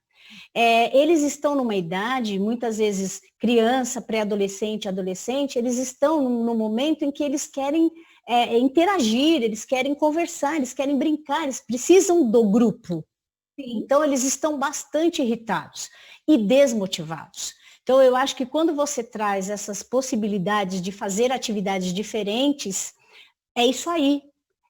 Speaker 1: Eles estão numa idade, muitas vezes criança, pré-adolescente, adolescente, eles estão no momento em que eles querem interagir, eles querem conversar, eles querem brincar, eles precisam do grupo. Sim. Então, eles estão bastante irritados e desmotivados. Então, eu acho que quando você traz essas possibilidades de fazer atividades diferentes, é isso aí.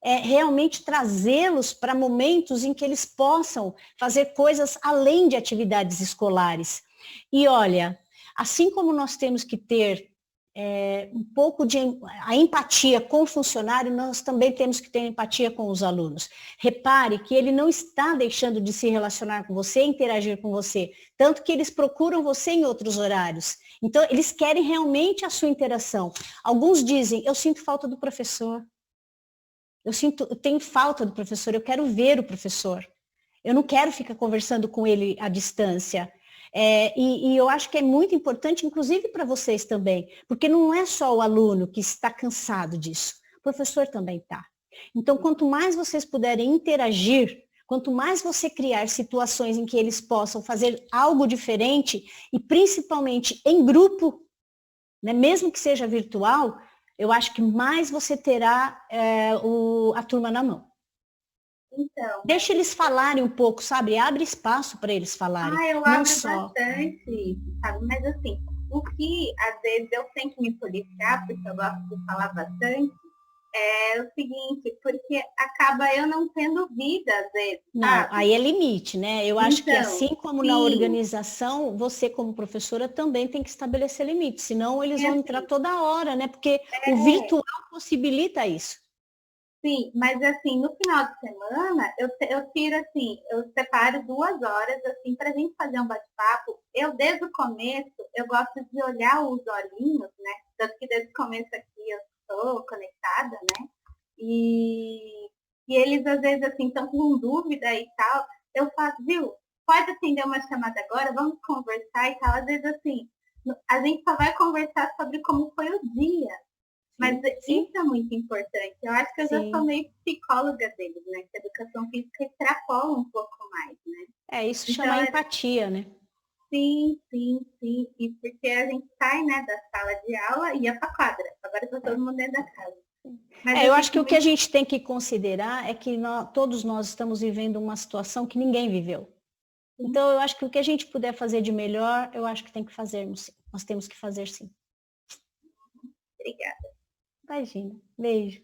Speaker 1: É realmente trazê-los para momentos em que eles possam fazer coisas além de atividades escolares. E olha, assim como nós temos que ter um pouco de a empatia com o funcionário, nós também temos que ter empatia com os alunos. Repare que ele não está deixando de se relacionar com você, interagir com você, tanto que eles procuram você em outros horários. Então, eles querem realmente a sua interação. Alguns dizem, eu sinto falta do professor. Eu tenho falta do professor, eu quero ver o professor. Eu não quero ficar conversando com ele à distância. E eu acho que é muito importante, inclusive para vocês também, porque não é só o aluno que está cansado disso, o professor também está. Então, quanto mais vocês puderem interagir, quanto mais você criar situações em que eles possam fazer algo diferente, e principalmente em grupo, né, mesmo que seja virtual, eu acho que mais você terá a turma na mão.
Speaker 2: Então,
Speaker 1: deixa eles falarem um pouco, sabe? Abre espaço para eles falarem.
Speaker 2: Eu abro bastante, sabe? Mas assim, o que às vezes eu tenho que me policiar, porque eu gosto de falar bastante, é o seguinte, porque acaba eu não tendo vida às vezes.
Speaker 1: Não,
Speaker 2: sabe?
Speaker 1: aí é limite, né? Eu acho que
Speaker 2: Então,
Speaker 1: assim como na
Speaker 2: sim.
Speaker 1: organização, você como professora também tem que estabelecer limites, senão eles vão entrar toda hora, né? Porque o virtual possibilita isso.
Speaker 2: Sim, mas assim, no final de semana, eu tiro assim, eu separo 2 horas assim para a gente fazer um bate-papo. Eu, desde o começo, eu gosto de olhar os olhinhos, né? Tanto que desde o começo aqui eu estou conectada, né? E eles, às vezes, assim, estão com dúvida e tal. Eu faço, viu? Pode atender uma chamada agora, vamos conversar e tal. Às vezes, assim, a gente só vai conversar sobre como foi o dia. Mas
Speaker 1: Sim.
Speaker 2: isso é muito importante. Eu acho que eu já sou meio psicóloga deles, né? Que a educação física extrapola um pouco mais, né?
Speaker 1: Isso então, chama empatia, né?
Speaker 2: Sim, sim, sim. E porque a gente sai, né, da sala de aula e ia para a quadra. Agora está todo mundo dentro da casa. Mas
Speaker 1: eu acho que o que a gente tem que considerar é que todos nós estamos vivendo uma situação que ninguém viveu. Sim. Então, eu acho que o que a gente puder fazer de melhor, eu acho que tem que fazermos sim. Nós temos que fazer sim.
Speaker 2: Obrigada.
Speaker 1: Imagina. Beijo.